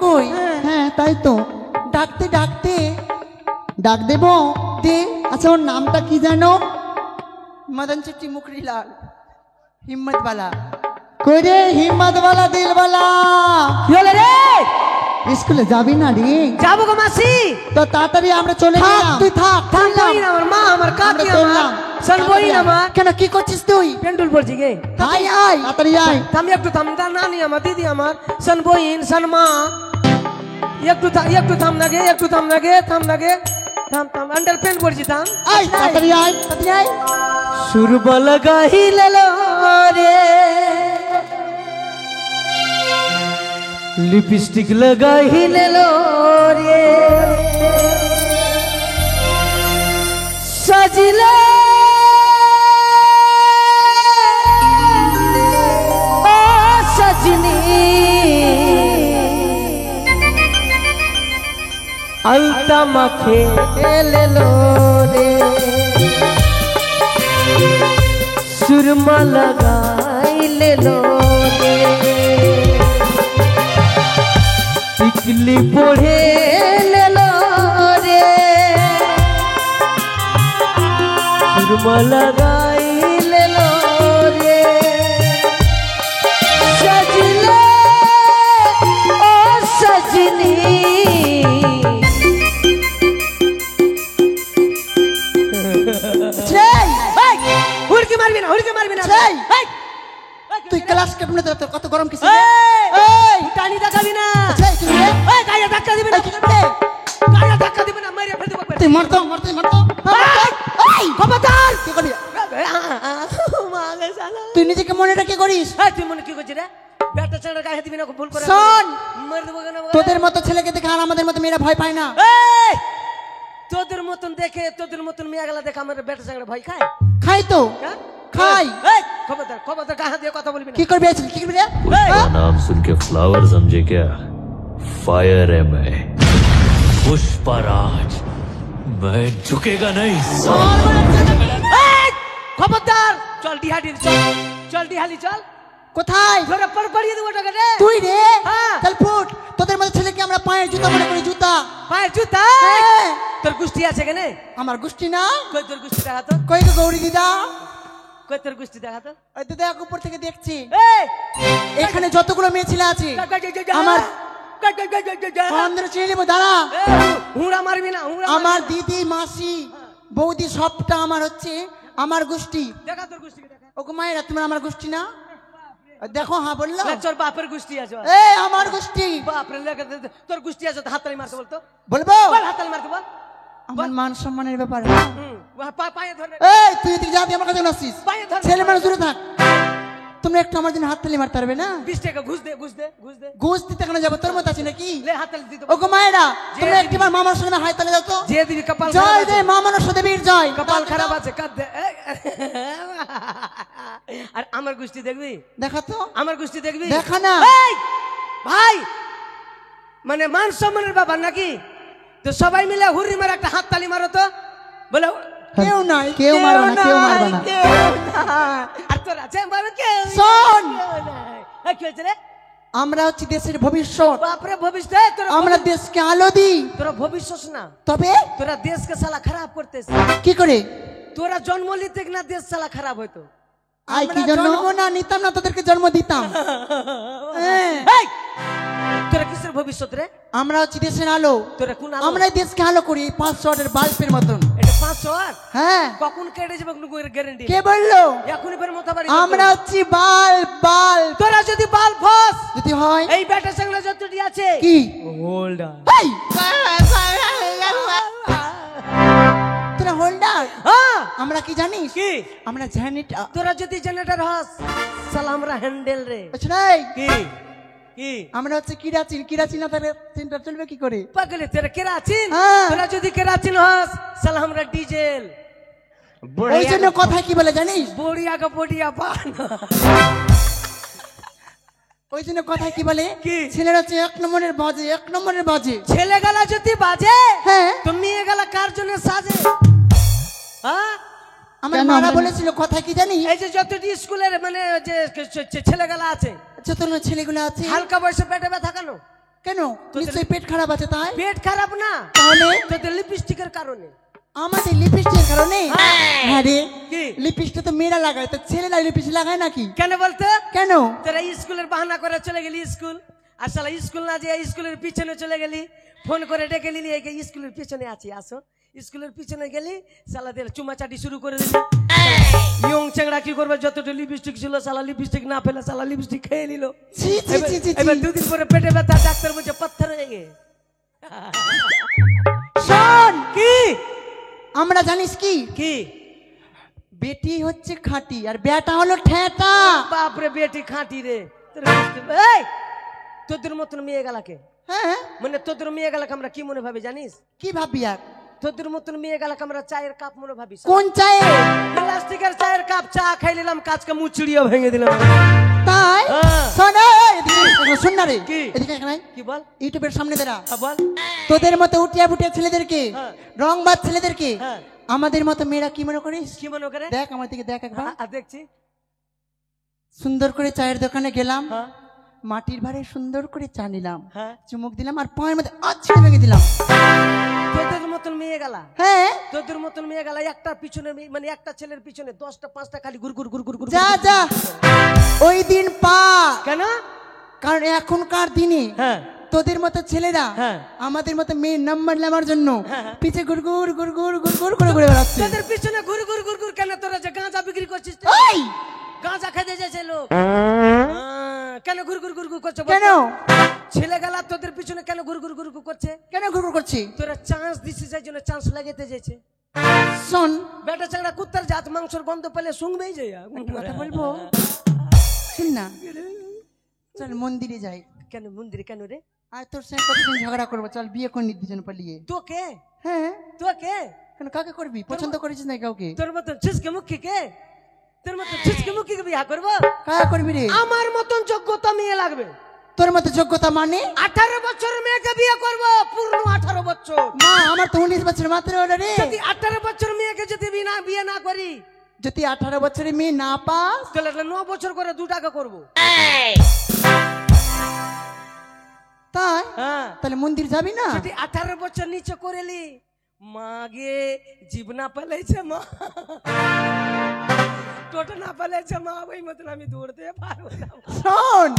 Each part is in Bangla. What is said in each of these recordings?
কই? হ্যাঁ তাই তো। ডাকতে ডাকতে ডাক দেব দে। আচ্ছা ওর নামটা কি জানো? মদন চিট্টি মুখরিলাল হিম্মতওয়ালা। কই রে হিম্মতওয়ালা দিলওয়ালা? কি হলো রে? স্কুলে যাবি না রে? যাবো গো মাসি। তো তাড়াতাড়ি আমরা চলে থাক গেলাম। তুই থাক। থাম বইন আমার মা আমার কাকি আমরা চললাম। আমার সন বইন আমার কেন কি করছিস তুই? পেন্ডুল পড়ছি গে। তাই আয়। তাড়াতাড়ি আয়। থাম একটু থাম দা নানি আমার দিদি আমার সন বইন সন মা একটু থাম না গে একটু থাম না গে থাম না গে থাম থাম আন্ডার প্যান্ট পড়ছি থাম। আয় তাড়াতাড়ি আয়। তাড়াতাড়ি আয়। সুরবা লাগাইলেলো রে লিপস্টিক লাগাইলেলো রে সাজিলে ও সজনী আলতা মাখে এলেলো রে সুরমা লাগাইলেলো রে টিকলি পড়ে লেলো রে সুরমা লাগাইলেলো রে সজলে ও সজনী হুড়কি মারবি না হুড়কি মারবি না এই, তুই ক্লাস কেমন তোর কত গরম কিছু? এই টানি দেখাবি না এই তুই রে? এই গায়ে ধাক্কা দিবি না এই, কি করবে? গায়ে ধাক্কা দিবি না মেরে ফেলতে পারবে তুই মারতো মারতো মারতো। এই খবরদার কি করবি? মাগে শালা তুই নিজেকে মনে রেখে করিস? এই তুই মনে কি করছিস রে ব্যাটা ছেড়ে গায়ে দিবি না ভুল করে শোন, মেরে দেবো কেন তোদের মতো ছেলেকে দেখে আর আমাদের মতো মেয়েরা ভয় পায় না। এই তোদের মতন দেখে তোদের মতন মেয়ে গেলা দেখে আমার ব্যাটা ছেড়ে ভয় খায় খাই তো হ্যাঁ খাই। এই খবরদার গায়ে দিয়ে কথা বলবি না কি করবি আজকে? কি করবি রে? का नाम सुन के फ्लावर समझे क्या? फायर है मैं, पुष्पराज। मैं झुकेगा नहीं। এই খবরদার চল ডিহালি চল ডিহালি চল কোথায়? ধরে পড় পড়িয়ে দেবো টাকা রে তুই রে? হ্যাঁ। চল ফুট। তোদের মতো ছেলেকে আমরা পায়ের জুতা মনে করি, জুতা। পায়ের জুতা হ্যাঁ। তোর গুষ্টি আছে কেনে আমার গোষ্ঠী না? কই তোর গুষ্টি দেখা তো কই গো গৌরী দিদা? কই তোর গুষ্টি দেখা তো ওই তো দেখ উপর থেকে দেখছি। এই এখানে যতগুলো মেয়ে ছেলে আছে আমার বন্ধুরা চিনে নেবো, দাঁড়া। হুড়া মারবি না হুড়া আমার দিদি মাসি বৌদি সবটা আমার হচ্ছে আমার গোষ্ঠী। দেখা তোর গুষ্টি দেখা ওকে মায়েরা তোমার আমার গোষ্ঠী না? দেখো হ্যাঁ বললো। তোর বাপের গুষ্টি আছে এ আমার গোষ্ঠী। বাপরে লেখা তোর গুষ্টি আছে হাততালি মারতে বলতো বলবো? বল হাততালি মারতে বল আমার মান সম্মানের ব্যাপার। পায়ে ধরে এই তুই এদিকে যা, তুই আমার কাছে আসছিস। পায়ে ধর। ছেলে মানুষ দূরে থাক। তোমরা একটু আমার জন্য হাততালি মারতে পারবে না? 20 টাকা ঘুষ দে ঘুষ দিতে কেন যাবো? তোর মতো আছে নাকি? লে হাততালি দিতে ওগো মায়েরা তোমরা দিবি। একটিবার মামার সঙ্গে হাই তালে দাও তো। যে দিবি কপাল জয় খারাপ জয় আছে। মা মনসা দেবীর জয়। কপাল খারাপ আছে কাঁদ দে আর আমার গুষ্টি দেখবি দেখা তো। আমার গুষ্টি দেখবি দেখা না। এই ভাই মানে মান সম্মানের ব্যাপার নাকি তো সবাই মিলে হুড়ি মারে একটা হাততালি মারো তো বলে কেউ নাই, কেউ মারবে না, কেউ মারবে না। কেউ নাই। আর তোর আছে মারবে কেউ নাই, শোন। কেউ নাই। এই কি হয়েছে রে আমরা হচ্ছে দেশের ভবিষ্যৎ। বাপরে ভবিষ্যৎ তোরা আমরা দেশকে আলো দিই। তোরা ভবিষ্যৎ না তবে তোরা দেশকে সালা খারাপ করতেছিস কি করে? তোরা জন্ম নিতে না দেশ সালা খারাপ হইতো আই কি আমরা জন্য? জন্ম না নিতাম না, তোদেরকে জন্ম দিতাম। হ্যাঁ। এই তোরা কিসের ভবিষ্যৎ রে আমরা হচ্ছে দেশের আলো। তোরা কোন আলো? আমরা এই দেশকে আলো করি 500 ওয়াটের বাল্বের মতন। এটা 500 আর হ্যাঁ। কখন কেটে যাবে কোনো গ্যারান্টি কে বললো? এখনই বের মতো বাড়ি আমরা হচ্ছে বাল্ব বাল্ব। তোরা যদি বাল ফস যদি হয় এই ব্যাটা সঙ্গে যতটি আছে কি? হোল্ডার এই! তোরা হোল্ডার। হ্যাঁ আমরা কি জানিস? কি আমরা জেনারেটর। তোরা যদি জেনারেটর হস সালা আমরা হ্যান্ডেল রে কি কি আমরা হচ্ছে কিরাচিন। কিরাচিন না তাহলে চিন্তা চলবে কি করে? পাগলে তোরা কেরাচিন হ্যাঁ। তোরা যদি কেরাচিন হস সালা আমরা ডিজেল ওই জন্য কথা কি বলে জানিস? বড়িয়া কা বড়িয়া পান ওই জন্য কথা কি বলে? কি? ছেলেরা হচ্ছে 1 নম্বরের বাজে, 1 নম্বরের বাজে। ছেলে গালা যদি বাজে হ্যাঁ। তো মেয়ে গালা কার জন্য সাজে হ্যাঁ আমার কেন মারা আমরা- বলেছিল কথা কি জানি? এই যে যতটি স্কুলের মানে যে ছেলে গালা আছে যত ছেলেগুলো আছে হালকা বয়সে পেটে ব্যথা কেন কেন নিশ্চয়ই পেট খারাপ আছে তাই পেট খারাপ না, তাহলে তোদের লিপস্টিকের কারণে। আমাদের লিপস্টিকের কারণে? হ্যাঁ রে, কি? লিপস্টিক তো মেয়েরা লাগায়, তো ছেলেরা লিপস্টিক লাগায় নাকি? কেন বলতো? কেন? তোরা স্কুলের বাহানা করে চলে গেলি স্কুল, আর শালা স্কুল না যে স্কুলের পিছনে চলে গেলি, ফোন করে ডেকে নিলি এই স্কুলের পিছনে আছি আসো, স্কুলের পিছনে গেলি শালাদের চুমাচাটি শুরু করে দিলি। ইয়ং চ্যাংড়া কি করবে, যতটা লিপস্টিক ছিল শালা লিপস্টিক না পেলে শালা লিপস্টিক খেয়ে নিল। ছি ছি ছি ছি এবার দুদিন পরে পেটে ব্যথা, ডাক্তার বলছে পাথর হয়ে গে। শোন, কি আমরা জানিস কি কি বেটি হচ্ছে খাঁটি আর বেটা হলো ঠেটা। বাপরে বেটি খাঁটি রে। এই তোদের মতন মেয়ে গেলাকে, হ্যাঁ মানে তোদের মেয়ে গেলাকে আমরা কি মনে ভাবি জানিস? কি ভাববি আর? তোদের মতন মেয়ে গেলাকে আমরা চায়ের কাপ মনে ভাবি। কোন চায়ে? প্লাস্টিকের চায়ের কাপ, চা খাই নিলাম, কাজকে মুচড়িয়ে ভেঙে দিলাম। তাই হ্যাঁ। শোন, এদিকে শোন না রে, কি? এদিকে এখানে কি বল? ইউটিউবের সামনে দাঁড়া। বল। তোদের মতো উটিয়া ফুটিয়া ছেলেদেরকে, হ্যাঁ। রংবাজ ছেলেদেরকে হ্যাঁ। আমাদের মতো মেয়েরা কি মনে করিস? কি মনে করে? দেখ আমার দিকে দেখ একবার। দেখছি। সুন্দর করে চায়ের দোকানে গেলাম, হ্যাঁ মাটির ভারে সুন্দর করে চা নিলাম, হ্যাঁ। চুমুক দিলাম আর পায়ের মধ্যে আছড়ে ভেঙে দিলাম। তোদের মতন মেয়ে গেলা, হ্যাঁ তোদের মতন মেয়ে গেলা একটা পিছনে মানে একটা ছেলের পিছনে 10টা 5টা খালি গুরগুর গুরগুর গুরগুর। যা যা, ওই দিন পা। কেন? কারণ এখনকার দিনে হ্যাঁ তোদের মতো ছেলেরা হ্যাঁ। আমাদের মতো মেয়ের নাম্বার নেওয়ার জন্য হ্যাঁ, হ্যাঁ। পিছে গুড়গুড় গুড়গুড় গুড়গুড় করে ঘুরে বেড়াচ্ছে। তোদের পিছনে গুরগুর গুরগুর কেন? তোরা যে গাঁজা বিক্রি করছিস, ওই! গাঁজা খেতে যাচ্ছে লোক, কেন গুরগুর গুরগুর করছে? কেন ছেলে গেলা তোদের পিছনে কেন গুরগুর গুরগুর করছে? কেন ঘুরঘুর করছি? তোরা চান্স দিছিস, এই জন্য চান্স লাগাতে যাচ্ছে। শোন, বেটা চাংড়া কুত্তার জাত মাংসর গন্ধ পেলে শুংবেই যায়। একটা কথা বলবো, শুন না, চল মন্দিরে যাই। কেন মন্দিরে কেন রে? আর তোর সঙ্গে কতদিন ঝগড়া করবো, চল বিয়ে করে নি দুজন পালিয়ে। তোকে? হ্যাঁ, তোকে? কেন কাকে করবি? পছন্দ করেছিস না কাউকে? তোর মতন ছিসকে মুখী কে? তোর মতন ছিসকে মুখী কে বিয়া করবো? কাকে করবি রে? আমার মতন যোগ্যতা মেয়ে লাগবে। তোর মতো যোগ্যতা মানে? 18 বছর মেয়েকে বিয়ে করবো, পূর্ণ 18 বছর। মা, আমার তো 19 বছর মাত্র হলো রে। যদি 18 বছর মেয়েকে যদি বিয়ে না করি, যদি 18 বছরের মেয়ে না পাস, তাহলে 9 বছর করে 2 টাকা করবো। তাই হ্যাঁ, তাহলে মন্দির যাবি না? যদি 18 বছর নিচে করেলি, মাগে জীব না পালাইছে মা, টোটো না পালাইছে মা, ওই মতন আমি দৌড়তে পারবো না। শোন,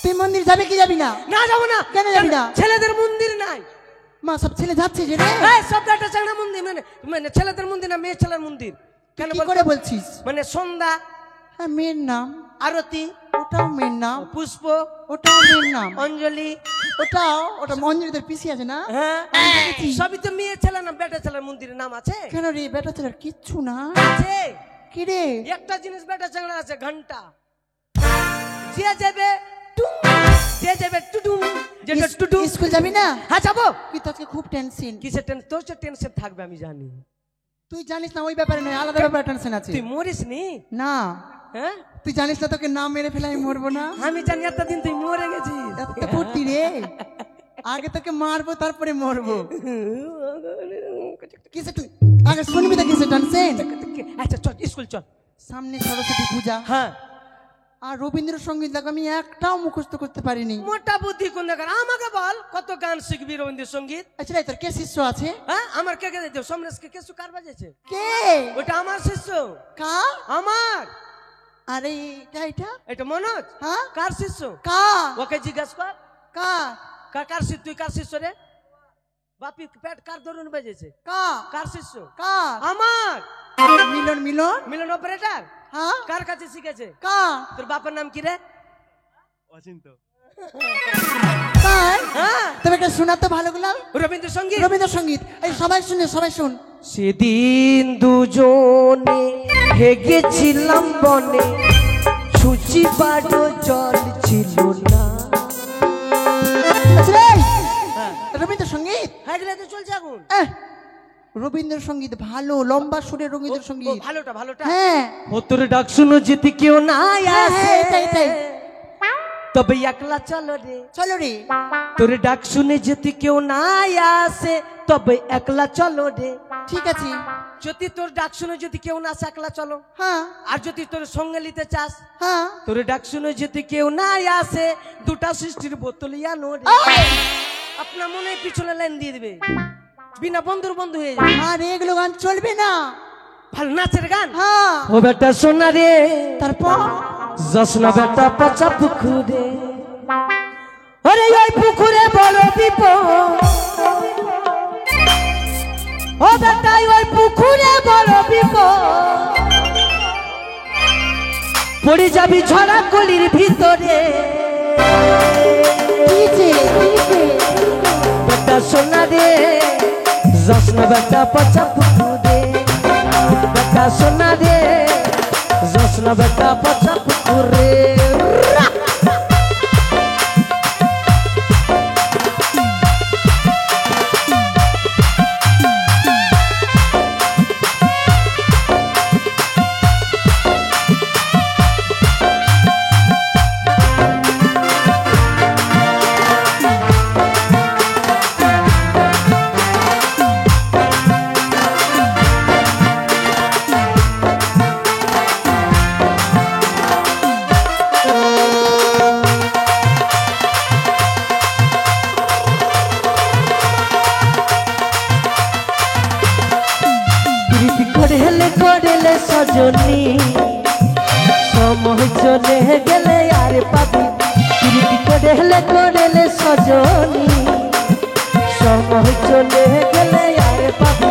তুই মন্দির যাবি কি যাবি না? না যাবো না। কেন যাবি না? ছেলেদের মন্দির নাই। মা, সব ছেলে যাচ্ছে যে রে। এই সব একটা চাংড়া মন্দির, মানে ছেলেদের মন্দির না, মেয়ে ছেলের মন্দির। কেন কি বলতো? করে বলছিস? মানে সন্ধ্যা, হ্যাঁ, মেয়ের নাম, আরতি, ওটাও মেয়ের নাম, পুষ্প, ওটাও মেয়ের নাম, অঞ্জলি, ওটা মন্দিরের পিসি আছে না? হ্যাঁ সবই তো মেয়ে ছেলে না, বেটা ছেলের মন্দিরের নাম আছে। কেন রে, বেটা ছেলের কিচ্ছু না? আছে। কি রে? একটা জিনিস বেটা চাংড়া আছে, ঘন্টা। যে যাবে টুং, যে যাবে টুটুম, যেটা টুটুম। স্কুল যাবি না? হ্যাঁ যাবো। কি তোকে খুব টেনশন? কিসের টেনশন? তোর যে টেনশন থাকবে আমি জানি। তুই জানিস না ওই ব্যাপারে নয়, আলাদা ব্যাপারে টেনশন আছে। তুই মরিস নি? না, হ্যাঁ তুই জানিস না তোকে না মেরে ফেলে আমি মরবো না। আমি জানি এতদিন তুই মরে গেছিস। এত ফুর্তি রে, আগে তোকে মারবো তারপরে মরবো। কিসে তুই আগে শুনবি তো কিসে টেনশন? আচ্ছা চল স্কুল চল। সামনে সরস্বতী পূজা, হ্যাঁ আর রবীন্দ্রসঙ্গীত দেখো আমি একটাও মুখস্থ করতে পারিনি। মোটা বুদ্ধি কোন দেখার? আমাকে বল কত গান শিখবি রবীন্দ্রসঙ্গীত? আচ্ছা রে, তোর কে শিষ্য আছে? হ্যাঁ আমার কে কে দিতে সমরেশকে কেসু কার বাজেছে? কে? ওটা আমার শিষ্য। কা? আমার। আরে এটা এটা মনোজ। হ্যাঁ, কার শিষ্য? কা? ওকে জিজ্ঞাসা কর। কা? কার শিষ্য? তুই কার শিষ্য রে? বাপি পেট কার ধরুন বাজেছে? কা? কার শিষ্য? কা? আমার। মিলন মিলন। মিলন অপারেটর হ্যাঁ, কার কাছে শিখেছে? কা? তোর বাবার নাম কি রে? তাই? হ্যাঁ তবে একটা শোনা তো ভালো গুলো রবীন্দ্রসঙ্গীত। রবীন্দ্রসঙ্গীত। এই সবাই শুনে, সবাই শুন। সেদিন দুজনে হেগেছিলাম বনে, সূচি বাড়ো জল ছিল না। আচ্ছা রে, রবীন্দ্রসঙ্গীত হ্যাঁ তো চলছে এখন। রবীন্দ্রসঙ্গীত ভালো, লম্বা সুরের রবীন্দ্রসঙ্গীত। ভালোটা ভালোটা। হ্যাঁ ও তোর ডাক শুনো যেতে কেউ না আসে, এটাই। তবে একলা চলো রে। চলো রে। তোর ডাক শুনে যেতে কেউ না আসে, তবে একলা চলো রে। ঠিক আছে। যদি তোর ডাক শুনে যদি কেউ না আসে একলা চলো। হ্যাঁ আর যদি তোর সঙ্গে নিতে চাস, হ্যাঁ। তোর ডাক শুনে যদি কেউ না আসে, দুটা সৃষ্টির বোতল ইয়ানো রে। আপনার মনে পিছনে লাইন দিয়ে দিবে, বিনা বন্ধুর বন্ধু হয়ে যাবে। আর এগুলো গান চলবে না। ভালো নাচের গান। হ্যাঁ। ও বেটা সোনা রে, তারপর জসনা বেটা পচা পুকুরে, ওরে ওই পুকুরে বড় বিপদ। ও বেটা ওই পুকুরে বড় বিপদ, পড়ে যাবি ঝরা কলির ভিতরে। বেটা সোনা রে, জসনা বেটা পচা পুকুরে, বেটা সোনা রে, জসনা বেটা পচা পুকুরে। করেলে সজনী, সময় চলে গেলে আর পাবি। করেলে সজনী, সময় চলে গেলে আর পাবি।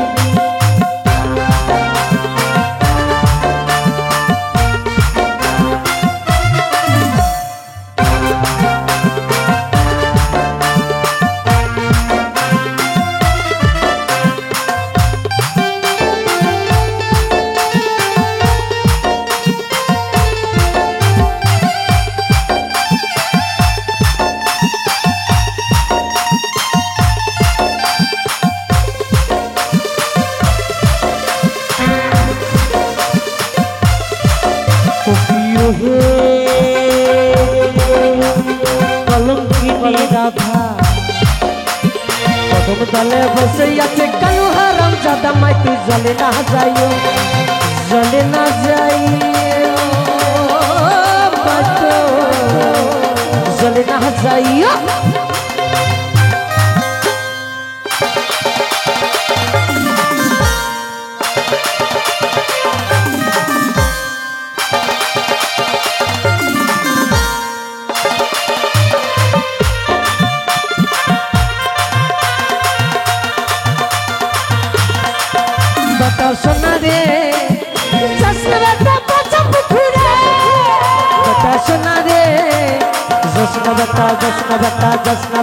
প্রথম দলে বসে আছে কালু হারাম জাদা মাই, তুই জলে না যাইও, জলে না যাইও, জলে না যাইও। বেটা সোনা রে, জসনা বেটা পচা পুকুরে, বেটা সোনা রে, জসনা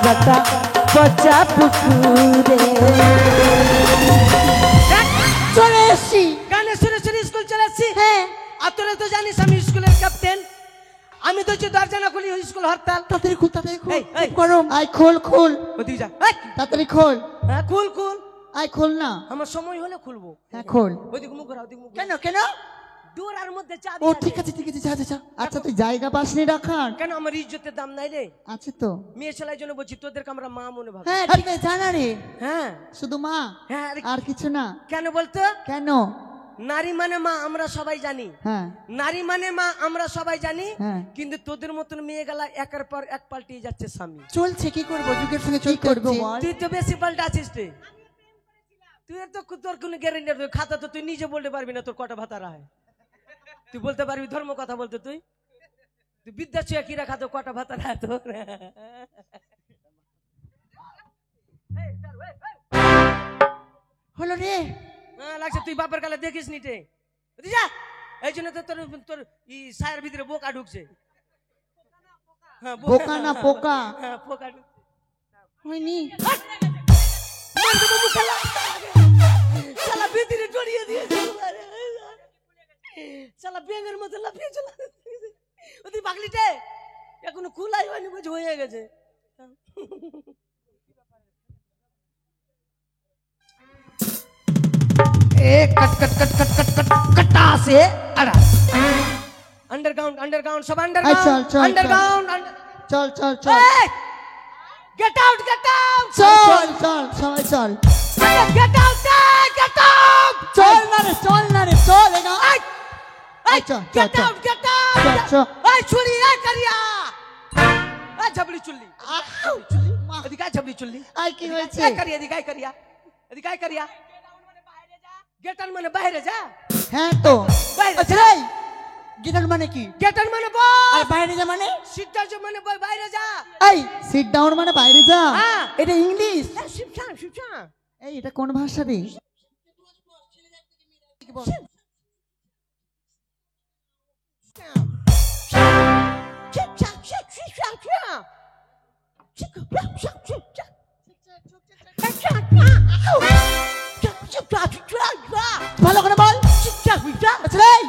বেটা পচা পুকুরে। চলে এসছি। গানে শুনে শুনে স্কুল চলে এসছি। হ্যাঁ। আর তোরা তো জানিস আমি স্কুলের ক্যাপ্টেন। আমি তো যে দরজা না খুলি স্কুল হরতাল। তাড়াতাড়ি খুল, তাড়াতাড়ি খুল। এই, এই। গরম। আয় খোল খোল, ওদিকে যা। তাড়াতাড়ি খোল। হ্যাঁ খুল খুল, আয় খোল না। আমার সময় হলে খুলবো। হ্যাঁ খোল। ওদিকে মুখ ঘোরা, ওদিকে মুখ ঘোরা। কেন কেন? ডোরার মধ্যে চা ও ঠিক আছে ঠিক আছে, যা যা যা। আচ্ছা তুই জায়গা পাসনি রাখার? কেন আমার ইজ্জতের দাম নাই রে? আছে তো। মেয়ে ছেলের জন্য বলছি, তোদেরকে আমরা মা মনে ভাবি। হ্যাঁ ঠিক আছে, জানা রে। হ্যাঁ শুধু মা, হ্যাঁ। আর কিছু না? কেন বলতো? কেন? নারী মানে মা আমরা সবাই জানি, হ্যাঁ নারী মানে মা আমরা সবাই জানি, হ্যাঁ। কিন্তু তোদের মতন মেয়ে গেলা একের পর এক পাল্টিয়ে যাচ্ছে স্বামী। চলছে, কি করবো, যুগের সঙ্গে কি করবো বল? তুই তো বেশি পাল্টা আছিস রে। তুই তো তোর কোনো গ্যারেন্টি খাতা তো তুই নিজে বলতে পারবি না তোর কটা ভাতা রায়। তুই বলতে পারবি ধর্ম কথা বলতে? তুই বিদ্যা ছুঁয়া কি রাখা তো কটা ভাতা রায় তোর। হলো রে। লাগছে তুই বাপের কালে দেখিস নিটে যা, এই জন্য তো তোর তোর সায়ের ভিতরে বোকা ঢুকছে। বোকা না পোকা? হ্যাঁ পোকা ঢুকছে। হয়নি। শালা ভিতরে জড়িয়ে দিয়েছে, শালা ব্যাঙের মতো লাফিয়ে চলে ওই পাগলিটে এখনো খোলাই হয়নি, বুঝে হয়ে গেছে। अंडरग्राउंड अंडरग्राउंड सब अंडरग्राउंड चल चल चल, गेट आउट चल चल सबाई चल। Get out! Get out! চল না রে চল এগা Hey, চল, get চল, out! Get চল, out! চল। Hey, চুলি কারিয়া! এই ঝাবলি চুল্লি মা, এদিকে আয় ঝাবলি চুল্লি আই কি হয়েছে? এই কারিয়া এদিকে আয় কারিয়া গেটার মানে বাইরে যা হ্যাঁ তো বাইরে আচ্ছা যা এই গিটার মানে কি গেটার মানে বল আর বাইরে যা মানে সিটটা যে মানে বাইরে যা এই সিট ডাউন মানে বাইরে যা। হ্যাঁ এটা ইংলিশ শিবশা এই এটা কোন ভাষা রে? ভালো করে বল আচ্ছা এই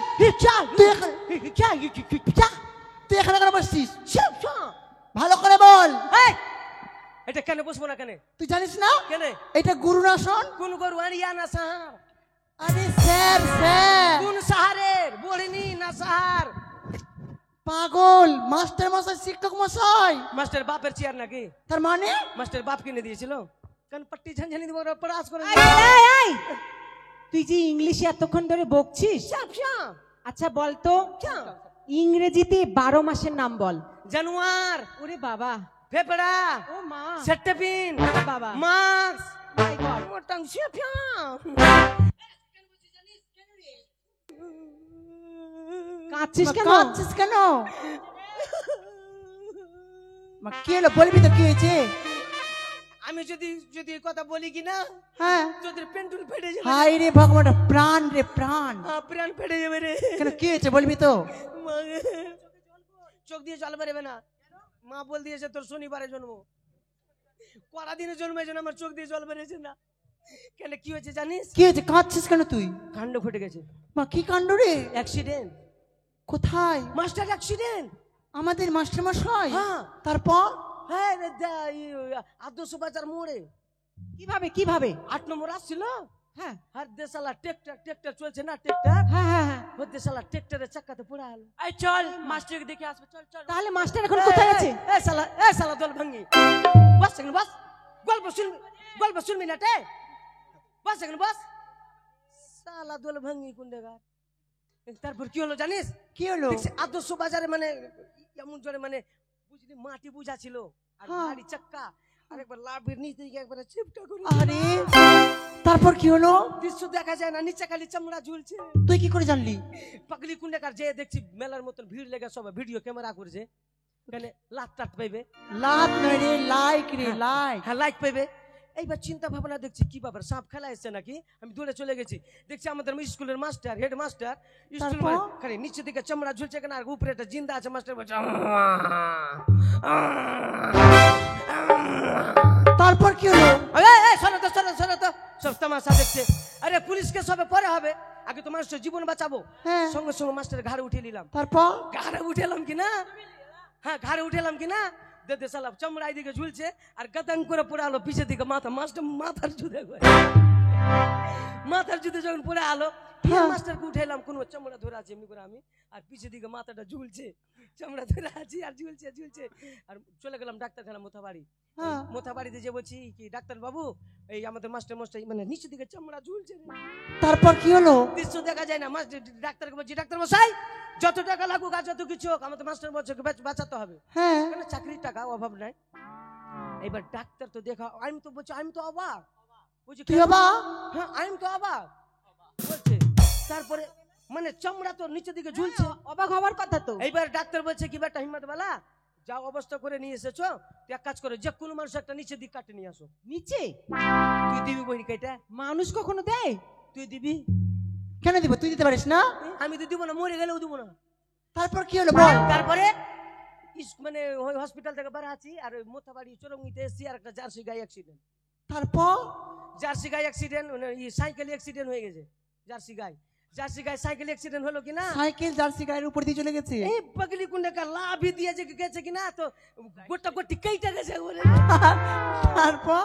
তুই এখানে কেন বসছিস ভালো করে বল এটা কেন বসবো না কেন তুই জানিস না কেন এটা গুরুনাসন কোন গরু আরিয়া না সাহার আরে স্যার স্যার কোন সাহারের বলিনি না সাহার পাগল মাস্টার মশাই শিক্ষক মশাই মাস্টার বাপের চেয়ার নাকি তার মানে মাস্টার বাপ কিনে দিয়েছিল কারণ পট্টি ঝনঝনি দিব পড়াশ করে তুই যে ইংলিশে এতক্ষণ ধরে বকছিস, শ্যাম আচ্ছা বলতো ইংরেজিতে 12 মাসের নাম বল। জানুয়ার ওরে বাবা, ফেফড়া ও মা, সেপ্টেপিন বাবা, মার্চ মাই গড, মোটাং শ্যাম কাঁদছিস কেন? কাঁদছিস কেন মা কি হলো বলবি তো কি হয়েছে আমি যদি যদি এই কথা বলি কি না হ্যাঁ তোদের পেন্টুল ফেটে যাবে হাই রে ভগবান প্রাণ রে প্রাণ প্রাণ ফেটে যাবে রে কেন কি হয়েছে বলবি তো মাগে। চোখ দিয়ে জল বেরোবে না মা বল দিয়েছে তোর শনিবারে জন্ম কড়া দিনে জন্মেছে না আমার চোখ দিয়ে জল বেরিয়েছে না কেন কি হয়েছে জানিস কি হয়েছে কাঁদছিস কেন তুই কাণ্ড ঘটে গেছে মা কি কাণ্ড রে অ্যাক্সিডেন্ট কোথায় মাস্টার অ্যাক্সিডেন্ট আমাদের মাস্টার মশাই হ্যাঁ তারপর হ্যাঁ রে আদর্শ বাজার মোড়ে কিভাবে কিভাবে? 8 নম্বর আসছিল হ্যাঁ আর দেশালা ট্রেক্টর চলছে না ট্রেক্টর হ্যাঁ হ্যাঁ হ্যাঁ, ওর দেশালা ট্রেক্টরের চাকাতে পড়ে গেল এই চল মাস্টারকে দেখে আসবে চল চল তাহলে মাস্টার এখন কোথায় আছে? এ শালা দল ভাঙি বস সেকেন্ড বস গল্প শুনবি না তে বস সেকেন্ড বস শালা দল ভাঙি কোন জায়গা তারপর কি হলো জানিস কি হলো দেখছি আদর্শ বাজারে মানে এমন জোরে মানে বুঝলি মাটি বুঝা ছিল আর হ্যাঁ। গাড়ি চাক্কা আর একবার লাভের নিচ দিকে একবার চিপটা করে আরে তারপর কি হলো দৃশ্য দেখা যায় না নিচে খালি চামড়া ঝুলছে তুই কি করে জানলি পাগলি কুন্ডাকার যে দেখছি মেলার মতন ভিড় লেগে সবাই ভিডিও ক্যামেরা করছে কেন লাত টাত পাইবে লাভ নয় রে লাইক রে লাইক হ্যাঁ লাইক পাইবে এইবার চিন্তা ভাবনা দেখছি কি ব্যাপার সাপ খেলা এসছে নাকি আমি দৌড়ে চলে গেছি দেখছি আমাদের স্কুলের মাস্টার হেড মাস্টার স্কুল তারপর? খালি নিচে দিকে চামড়া ঝুলছে কেন আর উপরে একটা জিন্দা আছে মাস্টার বলছে তারপর কি হলো শোনো তো সব তামাশা দেখছে আরে পুলিশকে সবে পরে হবে আগে তো মানুষের জীবন বাঁচাবো হ্যাঁ সঙ্গে সঙ্গে মাস্টার ঘাড়ে উঠে নিলাম তারপর ঘাড়ে উঠেলাম কি না হ্যাঁ ঘাড়ে উঠেলাম কি না দেদে সালাম চামড়াই দিকে ঝুলছে আর গদাং করে পড়ে আলো পিছের দিকে মাথা মাস্টার মাথার জুদে মাথার জুদে যখন পড়ে আলো হ্যাঁ। মাস্টারকে উঠাইলাম কোনো চামড়া ধরে আছে এমনি করে আমি আর পিছের দিকে মাথাটা ঝুলছে চামড়া ধরে আছি আর ঝুলছে আর চলে গেলাম ডাক্তারখানা মোথাবাড়ি হ্যাঁ মোথাবাড়িতে যে বলছি কি ডাক্তার বাবু এই আমাদের মাস্টার মশাই মানে নিচের দিকে চামড়া ঝুলছে রে। তারপর কি হলো দৃশ্য দেখা যায় না মাস্টার ডাক্তারকে বলছি ডাক্তার মশাই যত টাকা লাগুক আর যত কিছু হোক আমাদের মাস্টার মশাইকে বাঁচাতে হবে হ্যাঁ কেন চাকরির টাকা অভাব নাই এবার ডাক্তার তো দেখা আমি তো বলছি আমি তো অবাক বলছি তুই কেন? বাবা হ্যাঁ আমি তো অবাক বলছে তারপরে মানে চামড়া তো নিচের দিকে ঝুলছে অবাক হওয়ার কথা তো। এইবার ডাক্তার বলছে কি বেটা হিম্মত বালা যা অবস্থা করে নিয়ে এসেছো তুই এক কাজ করে যে কোনো মানুষ একটা নিচের দিক কাটে নিয়ে আসো নিচে তুই দিবি বই কেটে মানুষ কখনো দেয়? তুই দিবি কেন দিব তুই দিতে পারিস না আমি তো দিব না মরে গেলেও দিব না তারপর কি হলো বল তারপরে মানে ওই হসপিটাল থেকে বের আছি আর ওই মোথাবাড়ি চরঙ্গিতে এসেছি আর একটা জার্সি গাই অ্যাক্সিডেন্ট তারপর জার্সি গাই অ্যাক্সিডেন্ট মানে সাইকেল অ্যাক্সিডেন্ট হয়ে গেছে জার্সি গাই সাইকেল অ্যাক্সিডেন্ট হলো কিনা সাইকেল জার্সি গাড়ির উপর দিয়ে চলে গেছে এই পাগলি কুন্ডে কা লাভি দিয়ে যে গেছে কিনা তো গোটা গোটি কেইটা গেছে বলে তারপর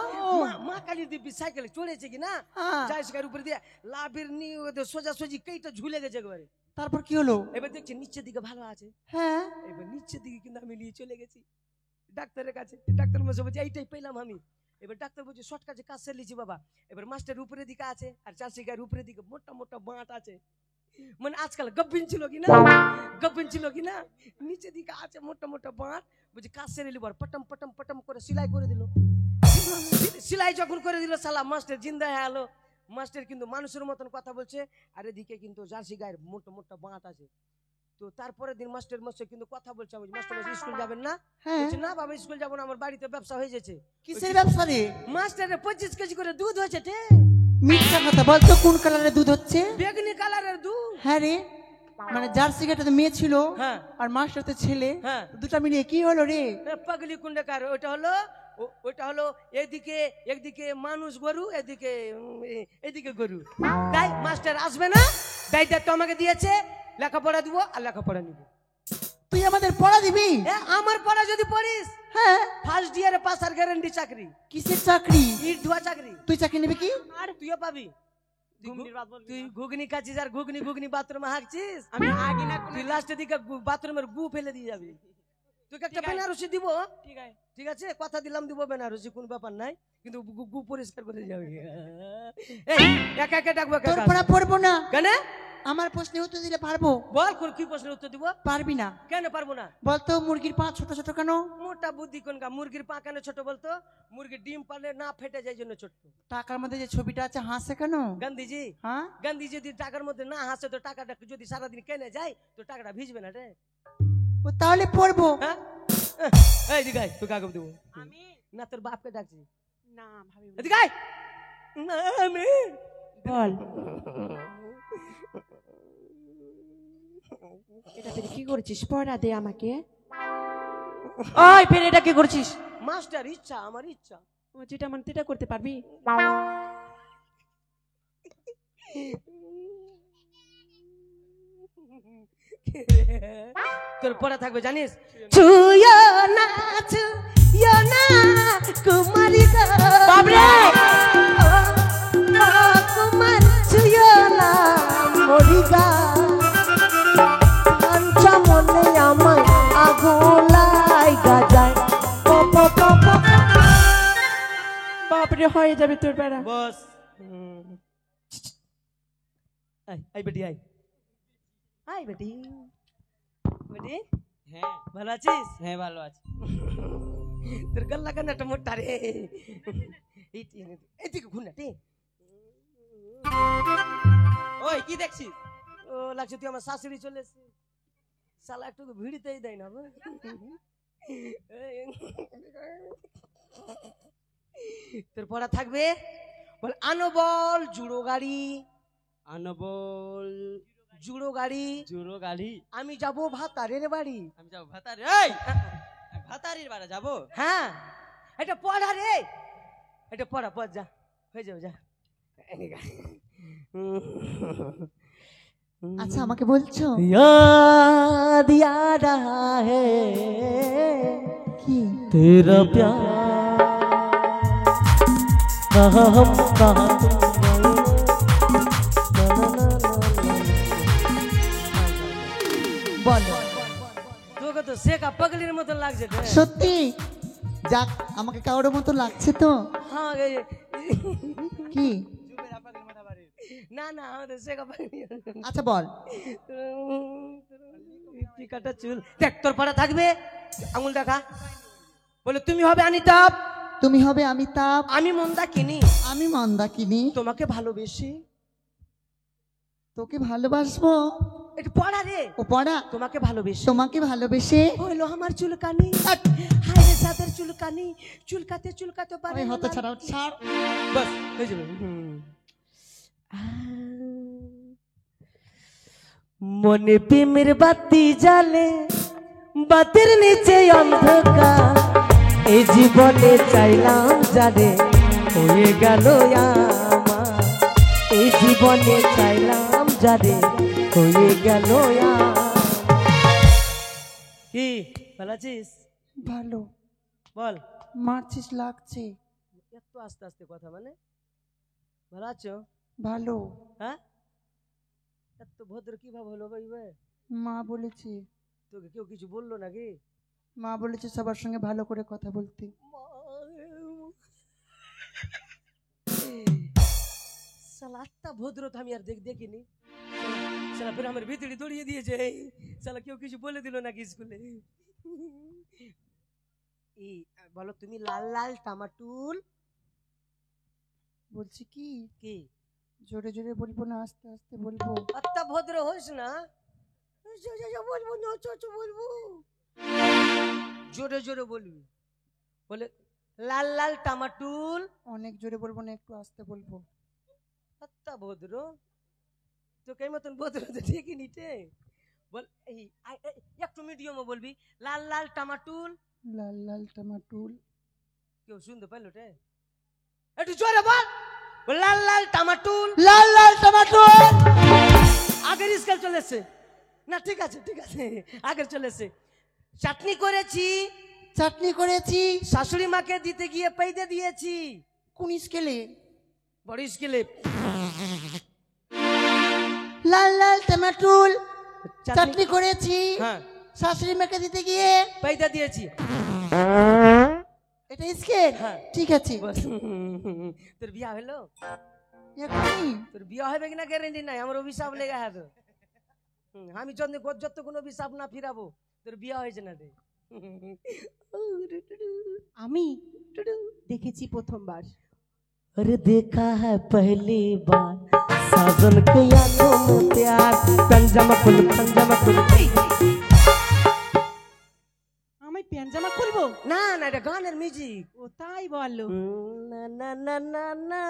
মা কালী দিব্যি সাইকেলে চড়েছে কিনা হ্যাঁ। জার্সি গাড়ির উপর দিয়ে লাভির নি সোজা সোজি কেইটা ঝুলে গেছে একবারে তারপর কি হলো এবার দেখছি নিচের দিকে ভালো আছে হ্যাঁ এবার নিচের দিকে কিন্তু আমি নিয়ে চলে গেছি ডাক্তারের কাছে ডাক্তার মশাই বলছে এইটাই পেলাম আমি এবার ডাক্তার বলছে শর্ট কাজে কাজ সেরেছি বাবা। এবার মাস্টার উপরের দিকে আছে আর চাষি গায়ের উপরের দিকে মোটা মোটা বাঁট আছে, মানে আজকাল গব্বিন ছিল কিনা, গব্বিন ছিল কিনা, নিচে দিকে আছে মোটা মোটা বাঁট। বলছে কাজ সেরে নিব, পটম পটম পটম করে সেলাই করে দিল। সেলাই যখন করে দিল শালা মাস্টার জিন্দা হয়ে গেল। মাস্টার কিন্তু মানুষের মতন কথা বলছে, আর এদিকে কিন্তু জার্সি গায়ের মোটা মোটা বাঁট আছে। তো তারপরের দিন মাস্টার মশাই কিন্তু কথা বলছে, আমি মাস্টার মশাই স্কুল যাবেন না? হ্যাঁ। বলছে না বাবা স্কুল যাবো না, আমার বাড়িতে ব্যবসা হয়ে যাচ্ছে। কিসের ব্যবসা রে? মাস্টারের 25 কেজি করে দুধ হয়েছে তে। মিথ্যা কথা বলতো, কোন কালারের দুধ হচ্ছে? বেগুনি কালারের দুধ। হ্যাঁ রে, মানে জার্সি গাটা তো মেয়ে ছিল হ্যাঁ। আর মাস্টার তো ছেলে, হ্যাঁ। দুটা মিলিয়ে কি হলো রে? পাগলি কুন্ডাকার। ওটা হলো এদিকে একদিকে মানুষ গরু, এদিকে গরু। তাই মাস্টার আসবে না, তাই দায়িত্ব আমাকে দিয়েছে, লেখাপড়া দিব আর লেখাপড়া নিব। তুই আমাদের পড়া দিবি? আমার পড়া যদি পড়িস, হ্যাঁ। ফার্স্ট ইয়ারে পাস আর গ্যারান্টি চাকরি। কিসের চাকরি? ইট ধোয়া চাকরি। তুই চাকরি নিবি কি? আর তুইও পাবি। তুই ঘুগনি খাচ্ছিস আর ঘুগনি বাথরুমে হাঁকছিস। আমি আগে না তুই লাস্টের দিকে বাথরুমের গু ফেলে দিয়ে যাবি। তোকে একটা বেনারসি দিব, ঠিক আছে ঠিক আছে কথা দিলাম দিব বেনারসি, কোন ব্যাপার নাই, কিন্তু গু পরিষ্কার করে যাবে। এই একা একা ডাকবো তোর পড়া পড়বো না। কেন? আমার প্রশ্নের উত্তর দিলে পারবো। বল কি প্রশ্নের উত্তর দিব? পারবি না। কেন পারবো না? বলতো মুরগির পা ছোট ছোট কেন? মোটা বুদ্ধি কোনকা, মুরগির পা কেন ছোট বলতো? মুরগির ডিম পারলে না ফেটে যায় জন্য ছোট। টাকার মধ্যে যে ছবিটা আছে হাসে কেন? গান্ধীজি, হ্যাঁ, গান্ধী যদি টাকার মধ্যে না হাসে তো টাকাটা যদি সারাদিন কেনে যায় তো টাকাটা ভিজবে না রে। ও তাহলে পড়বো। হ্যাঁ এই দিকে আয়, তোকে আগে দেবো। আমি না তোর বাপকে ডাকছি। না ভাবি এদিকে আয়। না আমি বল এটা তুই কি করছিস? পড়া দে আমাকে। ওই ফের এটা কি করছিস? মাস্টার ইচ্ছা, আমার ইচ্ছা। ও যেটা মন সেটা করতে পারবি? তোর পড়া থাকবে জানিস, ছুঁয়ো না ছুঁয়ো না কুমারী গো বাবরে, কুমার ছুঁয়ো না মরি গা, আঞ্চা মনে আমায় আগুলাই গাজায়। বাপরে হয়ে যাবে তোর বেড়া। Boss I Beti I, I বেটি, বেটি হ্যাঁ ভালো আছিস? হ্যাঁ ভালো আছে। তোর গল্লা কান্নাটা মোটা রে, এইদিকে ঘুর না রে। ওই কি দেখছিস? ও লাগছে তুই আমার শাশুড়ি চলে এসেছিস, শালা একটু ভিড়িতেই দেয় না। তোর পড়া থাকবে, বল আনো বল জুড়ো গাড়ি, আনবল জুড়ো গাড়ি, জুরো গাড়ি। আমি যাবো ভাতারের বাড়ি। আমি যাবো ভাতারি। এই ভাতারির বাড়া যাবো? হ্যাঁ এটা পড়া রে, এটা পড়া পড় যা, হয়ে যাবে যা। আচ্ছা আমাকে বলছো याद आ रहा है কি? तेरा प्यार, कहाँ हम कहाँ तुम বলো। তোকে তো শেখা পাগলির মতন লাগছে রে। সত্যি? যাক, আমাকে কারোর মতো লাগছে তো। হ্যাঁ কি? না না আমাদের শেখা পাগলি। আচ্ছা বল। পিকাটা চুল দেখ, তোর পাড়া থাকবে, আঙুল দেখা, বলে তুমি হবে অনিতাভ, তুমি হবে অমিতাভ, আমি মন্দা কিনি, আমি মন্দাকিনী, তোমাকে ভালোবেসে তোকে ভালোবাসবো। একটু পড়া রে, ও পড়া। তোমাকে ভালোবেসে তোমাকে ভালোবেসে হইলো আমার চুলকানি, হায় রে সাদের চুলকানি, চুলকাতে চুলকাতে পারে আমি হতে ছাড়াও ছাড়। বাস হয়ে যাবে। মনে প্রেমের বাতি জ্বালে, বাতির নিচে অন্ধকার, এই জীবনে চাইলাম যারে হয়ে গেল আমার, এই জীবনে চাইলাম যারে হয়ে গেল আমার। কি ভালো আছিস? ভালো। বল। মারছিস লাগছে। এত আস্তে আস্তে কথা, মানে ভালো আছো? ভালো। হ্যাঁ এত ভদ্র কিভাবে হলো ভাই? মা বলেছে। তোকে কেউ কিছু বললো নাকি? মা বলেছে সবার সঙ্গে ভালো করে কথা বলতে। শালা আত্মা ভদ্র তো আমি আর দেখিনি। শালা ফের আমার ভিতরে দড়িয়ে দিয়েছে। শালা কেউ কিছু বলে দিল নাকি স্কুলে? এই বলো তুমি লাল লাল টামাটুল বলছি কি কি? জোরে জোরে বলবো না আস্তে আস্তে বলবো? আত্মা ভদ্র হোস না, বলবো না, বলবো জোরে জোরে বলবি। বলে লাল লাল টামাটুল। অনেক জোরে বলবো না, একটু আস্তে বলবো। আত্মা ভদ্র তোকে মতন ভদ্র তো ঠিকই নিতে বল। এই একটু মিডিয়ামও বলবি। লাল লাল টামাটুল। লাল লাল টমাটুল। কেউ শুনতে পাইলো রে? একটু জোরে বল। লাল লাল টামাটুল। লাল লাল টমাটুল। আগের স্কেল চলেছে না? ঠিক আছে ঠিক আছে, আগের চলেছে। চাটনি করেছি। চাটনি করেছি। শাশুড়ি মাকে দিতে গিয়ে পেইতে দিয়েছি। কোন স্কেলে? বড় স্কেলে। লাল লাল টমাটুল চাটনি করেছি, হ্যাঁ শাশুড়ি মাকে দিতে গিয়ে পেইতে দিয়েছি। এটা স্কেল? হ্যাঁ। ঠিক আছে। তোর বিয়া হলো? এখনই? তোর বিয়া হবে কিনা গ্যারেন্টি নাই, আমার অভিশাপ লেগে আছে। আমি যত কোনো অভিশাপ না ফিরাবো তোর বিয়া হয়েছে না রে। আমি দেখেছি প্রথমবার। अरे देखा है पहली बार साजन के आंखों में प्यार पंजामा खुल আমি প্যান্ট জামা খুলবো? না না এটা গানের মিউজিক। ও তাই বলো। না না না না না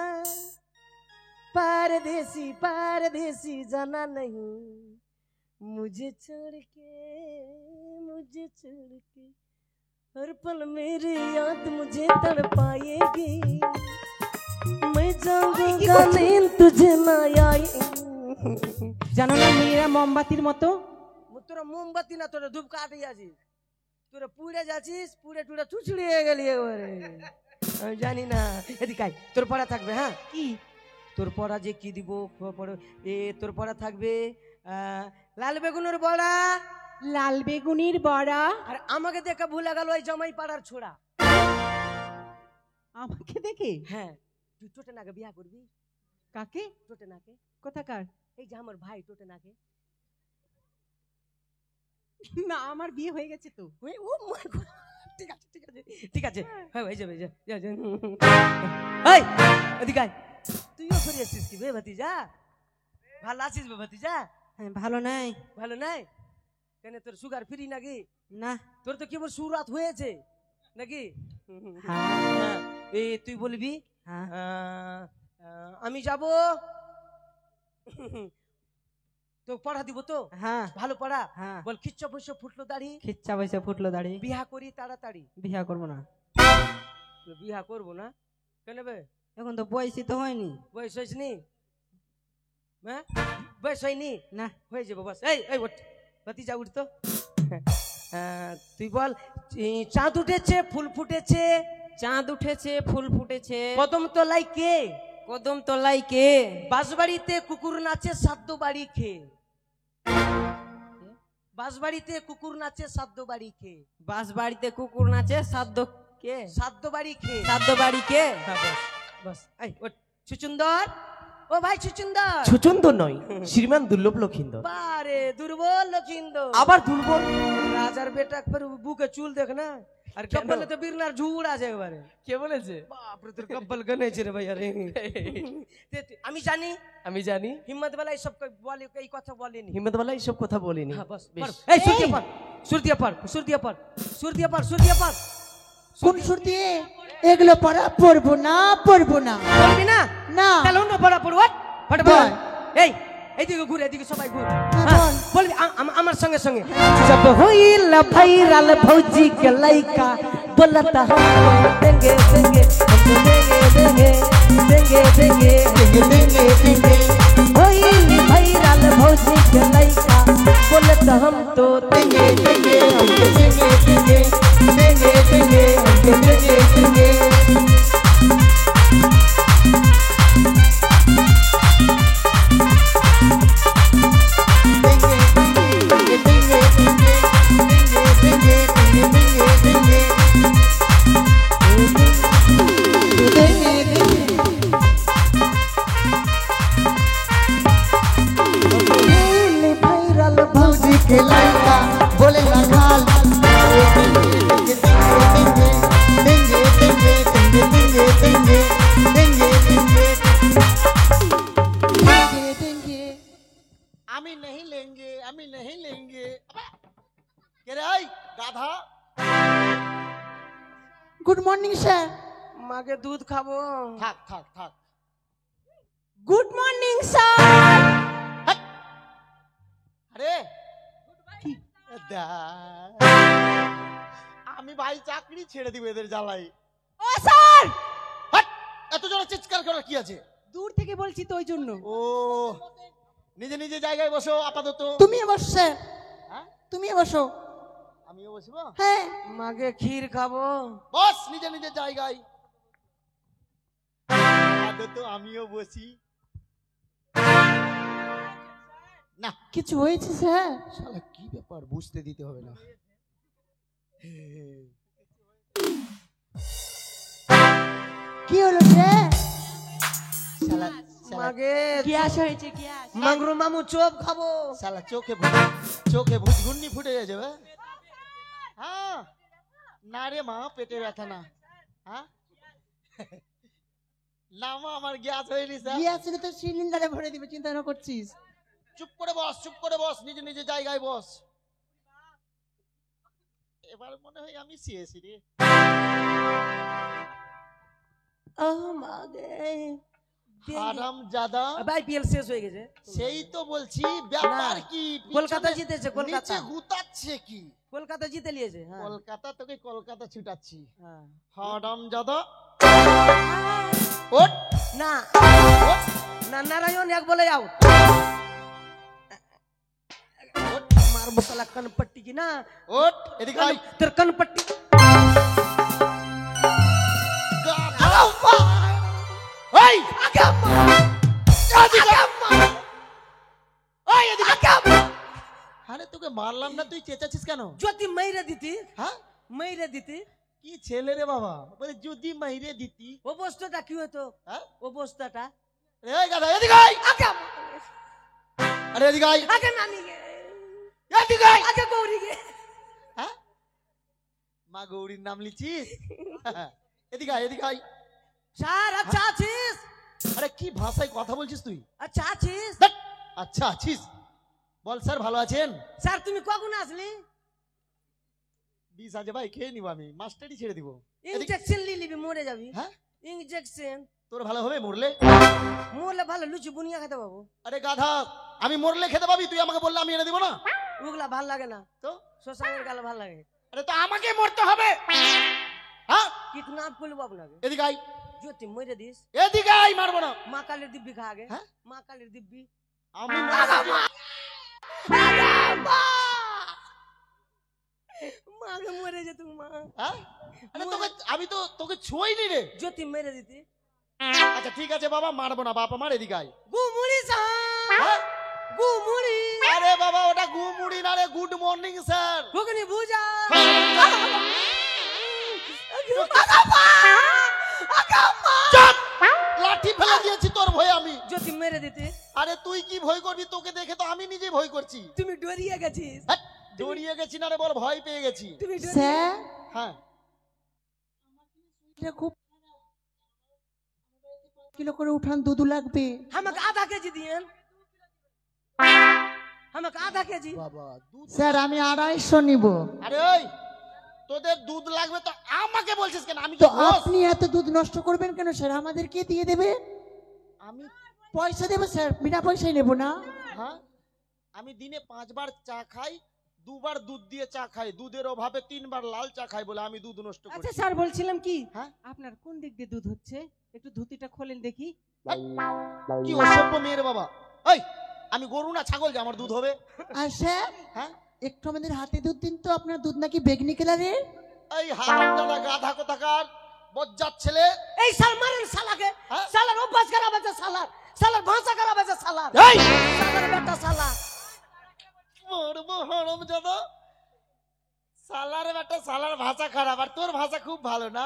परदेसी परदेसी जाना नहीं मुझे छोड़ के हर पल मेरी याद मुझे तड़पाएगी मैं जाऊंगा नींद तुझे ना आएगी। জানো না মেয়েরা মোমবাতির মতো? তোরা মোমবাতি না, তোরা ধূপ কাটে যাচ্ছিস, তোরা পুড়ে যাচ্ছিস, পুড়ে টুড়ে চুচড়িয়ে গেলি এবারে। আমি জানি না। এদিকে আয়, তোর পড়া থাকবে। হ্যাঁ কি? তোর পড়া যে কি দিব তোর পড়া থাকবে লাল বেগুনের বড়া। লাল বেগুনির বড়া। আর আমাকে দেখে ভুলে গেল ওই জামাই পাড়ার ছোড়া। আমাকে দেখে? হ্যাঁ তুই টোটে নাকে বিয়া করবি? কাকে? টোটে নাকে। কোথাকার? এই যে আমার ভাই টোটে নাকে। না আমার বিয়ে হয়ে গেছে তো। ও my God! ঠিক আছে ঠিক আছে ঠিক আছে, হ্যাঁ হয়ে যাবে। এই এদিকে আয়। তুইও ফিরে আসছিস কি বে ভাতিজা? ভালো আছিস বে ভাতিজা? ভালো নাই। ভালো নাই কেন? তোর সুগার ফ্রি নাকি? না। তোর তো কেবল সুরাত হয়েছে নাকি? হ্যাঁ। এই তুই বলবি হ্যাঁ। আমি যাব তো পড়া দিব তো? হ্যাঁ ভালো পড়া। হ্যাঁ। বল খিচ্চা পয়সা ফুটলো দাড়ি খিচ্চা পয়সা ফুটলো দাড়ি বিহা করি তাড়াতাড়ি। বিয়া করবো না। বিহা করবো না কেন বে? এখন তো বয়সই তো হয়নি। বয়স হয়েছিনি? হ্যাঁ বয়স হয়নি না। হয়ে যাবো বাস। এই এই ওঠ ভাতিজা উঠ তো। তুই বল চাঁদ উঠেছে ফুল ফুটেছে। চাঁদ উঠেছে ফুল ফুটেছে কদম তলায় কে? কদম তলায় কে? বাঁশবাড়িতে কুকুর নাচে সাদ্য বাড়ি খেয়ে। বাঁশবাড়িতে কুকুর নাচে সাদ্য বাড়ি খেয়ে। বাস বাড়িতে কুকুর নাচে সাদ্য কে? সাদ্য বাড়ি খেয়ে। সাদ্য বাড়ি কে? হ্যাঁ বাস বাস। এই ওঠ সুচুন্দর। ও ভাই সুচুন্দর। সুচন্দ্র নয়, শ্রীমান দুর্লভ লক্ষিন্দর। বারে দুর্বল লক্ষিন্দর। আবার দুর্বল? রাজার বেটা একবার বুকে চুল দেখ না, আর কপালে তো বীরনার ঝুড় আছে এবারে। কে বলেছে? বাপরে তোর কপাল গনেছে রে ভাই। আরে আমি জানি আমি জানি হিম্মত বেলা এইসব বলে, এই কথা বলেনি। হিম্মতওয়ালা এইসব কথা বলিনি। হ্যাঁ বাস বেশ। এই সুর দিয়ে পড়, সুর দিয়ে পড়, সুর দিয়ে পড়, সুর দিয়ে পড়, সুর দিয়ে পড়। কোন সুর দিয়ে? এগুলো পড়বো না পড়বো না। বলবি না? না। তাহলে অন্য পড়া পড়। ফটাফট বল। এই এইদিকে ঘুরে, এদিকে সবাই ঘুর। হ্যাঁ, হ্যাঁ, বল। বলবি আমার সঙ্গে সঙ্গে। जब होइल भाईराल भौजी के लइका बोलता हम देंगे देंगे हम देंगे देंगे देंगे देंगे देंगे। होइल भाईराल भौजी के लइका बोलता हम तो देंगे देंगे हम देंगे देंगे देंगे देंगे हम देंगे देंगे। এই গাধা, গুড মর্নিং স্যার। মাকে দুধ খাবো। থাক থাক থাক। Good morning sir. আরে দা, আমি ভাই চাকরি ছেড়ে দিব এদের জ্বালাই। ও স্যার, হাট! এত জোরে চিৎকার করার কি আছে? দূর থেকে বলছি তো ওই জন্য। ও নিজে নিজে জায়গায় বসো আপাতত। তুমিও বসো স্যার, হ্যাঁ? তুমিও বসো। আমিও বসবো? হ্যাঁ। মাকে ক্ষীর খাবো। বস নিজে নিজে জায়গায়। আপাতত আমিও বসি। না কিছু হয়েছে স্যার? শালা কি ব্যাপার, বুঝতে দিতে হবে না। কি হলো স্যার? শালা শালা মাকে গ্যাস হয়েছে, গ্যাস। মাংরু মামু চোপ খাবো। শালা চোখে ঘূর্ণি ফুটে যাবে। হ্যাঁ না রে মা, পেটে ব্যথা না। হ্যাঁ না মা, আমার গ্যাস হয়নি স্যার। কি আছে তো সিলিন্ডারে ভরে দিবে, চিন্তা না করছিস? চুপ করে বস, চুপ করে বস, নিজে নিজে জায়গায় বস। এবার মনে হয় আমি শিয়েছি রে। ও মাগে হারাম জাদা, ভাই পিএল শেষ হয়ে গেছে। সেই তো বলছি ব্যাপার না, কি? কলকাতা পিছনে জিতেছে, কলকাতা। নিচে গুতাচ্ছে কি? কলকাতা জিতে নিয়েছে। হ্যাঁ কলকাতা, তোকে কলকাতা ছুটাচ্ছি। হ্যাঁ। হারাম জাদা, ওঠ না ওঠ না, নারায়ণ এক বলে আউট। মারবো সালা কানপট্টি কি না। ওঠ, এদিকে আয়। তোর কানপট্টি এই, এদিকে আয়, এদিকে আয়। আরে তোকে মারলাম না, তুই চেঁচাচ্ছিস কেন? যদি মাইরে দিতি, হ্যাঁ মাইরে দিতি, কি ছেলে রে বাবা, বলে যদি মাইরে দিতি। অবস্থাটা কি হতো? হ্যাঁ অবস্থাটা এই গাধা, এদিকে আয়। আরে এদিকে আয়, আগে নানি গে, এদিকে আয়। আগে গৌরী গে। হ্যাঁ মা গৌরীর নাম লিখিস? এদিকে আয়, এদিকে আয়। স্যার আচ্ছা আছিস? আরে কি ভাষায় কথা বলছিস তুই? আচ্ছা আছিস? ধ্যাৎ, আচ্ছা আছিস বল। স্যার ভালো আছেন? স্যার তুমি কখন আসলি? 20 আছে ভাই, খেয়ে নিব আমি, মাস্টারই ছেড়ে দিব। ইনজেকশন নিবি, মরে যাবি। হ্যাঁ ইনজেকশন তোর ভালো হবে মরলে? মরলে ভালো, লুচি বুনিয়া খেতে পাবো। আরে গাধা, আমি মরলে খেতে পাবি? তুই আমাকে বললে আমি এনে দিব না? ওগুলা ভাল লাগে না তো শ্মশানের গালে ভাল লাগে। আরে তো আমাকে মরতে হবে। হ্যাঁ কিডন্যাপ করবো আপনাকে। এদিকে আয়, যদি মরে দিস, এদিকে আয়, মারবো না। মা কালীর দিব্যি খা আগে। হ্যাঁ? মা কালীর দিব্যি। আমি মারবো। মাকে মরে যেত মা। হ্যাঁ? আরে তোকে আমি তো তোকে ছুঁইনি রে। যদি মেরে দিতি। আচ্ছা ঠিক আছে বাবা, মারবো না। বাপ আমার, এদিকে আয়। গুমুড়ি হ্যাঁ? গুমুড়ি আরে বাবা, ওটা গুমুড়ি না রে, গুড মর্নিং স্যার। ঘুগনি ভুজা। চুপ! লাঠি ফেলে দিয়েছি তোর ভয়ে আমি। যদি মেরে দিতি। আরে তুই কি ভয় করবি? তোকে দেখে তো আমি নিজে ভয় করছি। তুমি ডরিয়ে গেছিস। হ্যাট, দৌড়িয়ে গেছি না রে, বল ভয় পেয়ে গেছি। তুমি স্যার হ্যাঁ এটা খুব কিলো করে উঠান, দুধ লাগবে। আমাকে আধা কেজি দিয়েন। আমাকে আধা কেজি। বাবা দুধ। স্যার আমি 250 নিব। আরে ওই, তোদের দুধ লাগবে তো আমাকে বলছিস কেন? আমি তো কি ঘোষ? আপনি এত দুধ নষ্ট করবেন কেন স্যার? আমাদেরকে দিয়ে দেবে। আমি পয়সা দেবো স্যার, বিনা পয়সায় নেব না। হ্যাঁ আমি দিনে 5 বার চা খাই, 2 বার দুধ দিয়ে চা খাই, দুধের অভাবে 3 বার লাল চা খাই বলে আমি দুধ নষ্ট আচ্ছা করছি। স্যার, বলছিলাম কি, হ্যাঁ? আপনার কোন দিক দিয়ে দুধ হচ্ছে? একটু ধুতিটা খোলেন দেখি। কি অসভ্য মেয়ের বাবা। এই আমি গরু না ছাগল যে আমার দুধ হবে? আর স্যার হ্যাঁ একটু আমাদের হাতে দুধ দিন তো, আপনার দুধ নাকি বেগনি কালারের। এই হারামজাদা গাধা কোথাকার বজ্জাত ছেলে। এই শাল মারেন শালাকে। হ্যাঁ? শালার অভ্যাস খারাপ আছে, শালার শালার ভাষা খারাপ আছে, শালার এই শালার বেটা শালা। মরবো হারামজাদা। সালার বেটা, সালার ভাষা খারাপ, আর তোর ভাষা খুব ভালো না।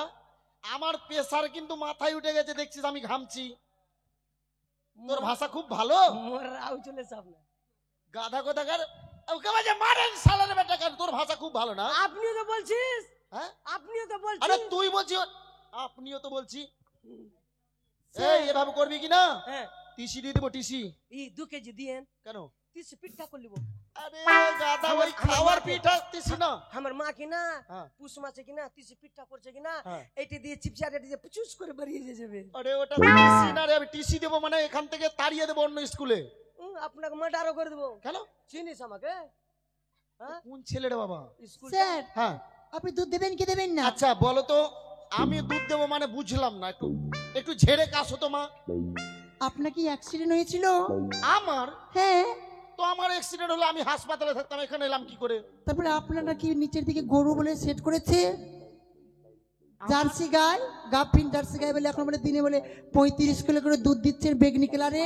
আমার প্রেসার কিন্তু মাথায় উঠে গেছে, দেখছিস আমি ঘামছি। তোর ভাষা খুব ভালো। মোরাও চলে সামনে। গাধা কোথাকার, ওকে বাজে মারেন সালার বেটা। কেন তোর ভাষা খুব ভালো না? আপনিও তো বলছিস। হ্যাঁ আপনিও তো আরে বলছিস। তুই বলছি, আপনিও তো বলছি। এই এভাবে করবি কি না? হ্যাঁ টিসি দিয়ে দেবো, টিসি। এই 2 কেজি দিয়েন। কেন? 30 পিঠা করে লিব। আরে গাধা ওই খাওয়ার পিঠা দিছি না। আমার মা কি না হ্যাঁ। পুষ মাছে কি না তিসি পিঠা করছে কি না হ্যাঁ। এইটা দিয়ে চিপস আর এটা দিয়ে পুচুস করে বেরিয়ে যাবে। আরে ওটা টিসি না রে, আমি টিসি দেবো মানে এখান থেকে তাড়িয়ে দেবো অন্য স্কুলে। আপনাকে মার্ডারও করে দেবো। কেন? চিনিস আমাকে? হ্যাঁ কোন ছেলে রে বাবা? স্কুল স্যার হ্যাঁ আপনি দুধ দেবেন কি দেবেন না? আচ্ছা বলো তো, আমি দুধ দেবো মানে বুঝলাম না, একটু একটু ঝেড়ে কাশো তো মা। আপনার কি অ্যাক্সিডেন্ট হয়েছিল? আমার হ্যাঁ। তো আমার অ্যাক্সিডেন্ট হলো, আমি হাসপাতালে থাকতাম, এখানে এলাম কি করে? তারপরে আপনারা কি নিচের দিকে গরু বলে সেট করেছে? জার্সি গাই, গাফিন জার্সি গাই বলে এখন বলে দিনে বলে 35 কিলো করে দুধ দিচ্ছেন বেগনি কালারে।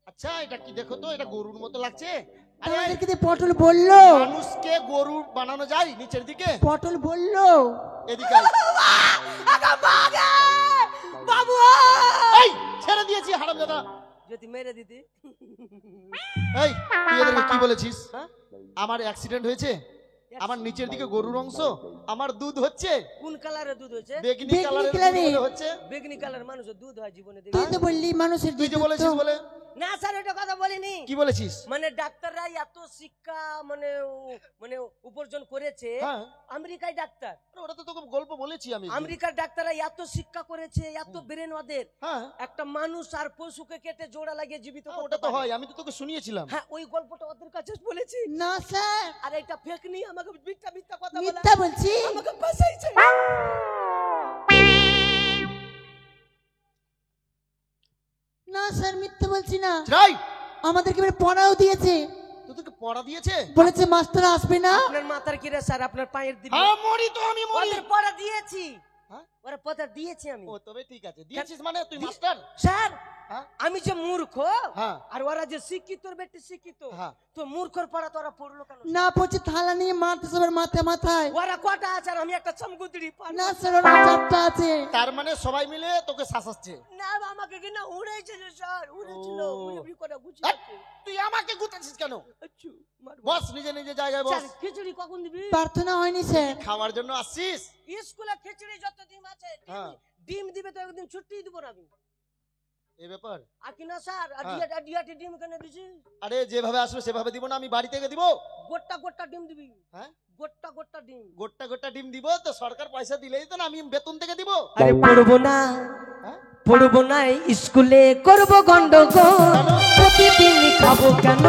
আচ্ছা এটা কি দেখো তো, এটা গরুর মতো লাগছে। আরে আমাদেরকে দিয়ে পটল বললো, মানুষকে গরু বানানো যায় নিচের দিকে? পটল বললো। এদিকে আয়। বাবু এই ছেড়ে দিয়েছি হারামজাদা। যদি মেরে দিতি। এই তুই এদেরকে কি বলেছিস? হ্যাঁ? আমার অ্যাক্সিডেন্ট হয়েছে, আমার নিচের দিকে গরুর অংশ, আমার দুধ হচ্ছে কোন কালারের দুধ হয়েছে? বেগনি বেগনি কালারের কালারে। দুধ হচ্ছে। বেগনি কালার মানুষের দুধ হয় জীবনে তুই দেখি। তো বললি মানুষের তুই দুধ যে বলেছিস তো। বলে। না স্যার এটা কথা বলিনি। কি বলেছিস? মানে ডাক্তাররা এত শিক্ষা মানে মানে উপার্জন করেছে। হ্যাঁ আমেরিকায় ডাক্তার, আরে ওটা তো তোকে গল্প বলেছি আমি। আমেরিকার ডাক্তাররা এত শিক্ষা করেছে, এত ব্রেন ওদের। হ্যাঁ একটা মানুষ আর পশুকে কেটে জোড়া লাগিয়ে জীবিত করতে ওটা তো পারে। হয়, আমি তো তোকে শুনিয়েছিলাম। হ্যাঁ ওই গল্পটা ওদের কাছে বলেছি। না স্যার আর এটা ফেক নি, আমাকে মিথ্যা মিথ্যা কথা বলা, মিথ্যা বলছি। আমাকে ফাঁসাইছে। না স্যার মিথ্যা বলছি না, রাই আমাদেরকে এবারে পড়াও দিয়েছে, তোকে পড়া দিয়েছে? বলেছে মাস্টার আসবে না। আপনার মাথার কি রে স্যার, আপনার পায়ের দিবে। হ্যাঁ মরি তো আমি মরি। ওদের পড়া দিয়েছি। হ্যাঁ? ওরা পড়া দিয়েছি আমি। ও তবে ঠিক আছে, দিয়েছিস মানে তুই মাস্টার? স্যার হ্যাঁ? আমি যে মূর্খ হ্যাঁ আর ওরা যে শিক্ষিত, বেটি শিক্ষিত, হ্যাঁ। তো মূর্খর পড়া তো ওরা পড়লো কেন? না পড়ছে থালা নিয়ে মারতে সবার মাথায় মাথায়। ওরা কটা আছে আর আমি একটা চমকুদড়ি পার। না স্যার ওরা 4টা আছে। তার মানে সবাই মিলে তোকে শাসাচ্ছে? না আমাকে কি না উড়েছে যে স্যার, উড়েছিল, ও। উড়ে উড়ে করে গুছিয়ে হ্যাট, তুই আমাকে গুতাছিস কেন? আচ্ছা মারবো। বস নিজে নিজে জায়গায় বস। স্যার খিচুড়ি কখন দিবি? প্রার্থনা হয়নি স্যার। খাওয়ার জন্য আসছিস? স্কুলে খিচুড়ি যত ডিম আছে, হ্যাঁ। ডিম দিবে তো একদিন ছুটি দিব না আমি। এই ব্যাপার? আর কি না স্যার, আর হ্যাঁ। ডিয়াটি ডিম কেন দিছি? আরে যেভাবে আসবে সেভাবে দিব না, আমি বাড়ি থেকে দিব। গোটা গোটা ডিম দিবি। হ্যাঁ গোটা গোটা ডিম। গোটা গোটা ডিম দিব তো সরকার পয়সা দিলেই তো না, আমি বেতন থেকে দিব। আরে পড়বো না, হ্যাঁ? পড়বো না স্কুলে, করবো গন্ডগোল, প্রতিদিন খাবো কেন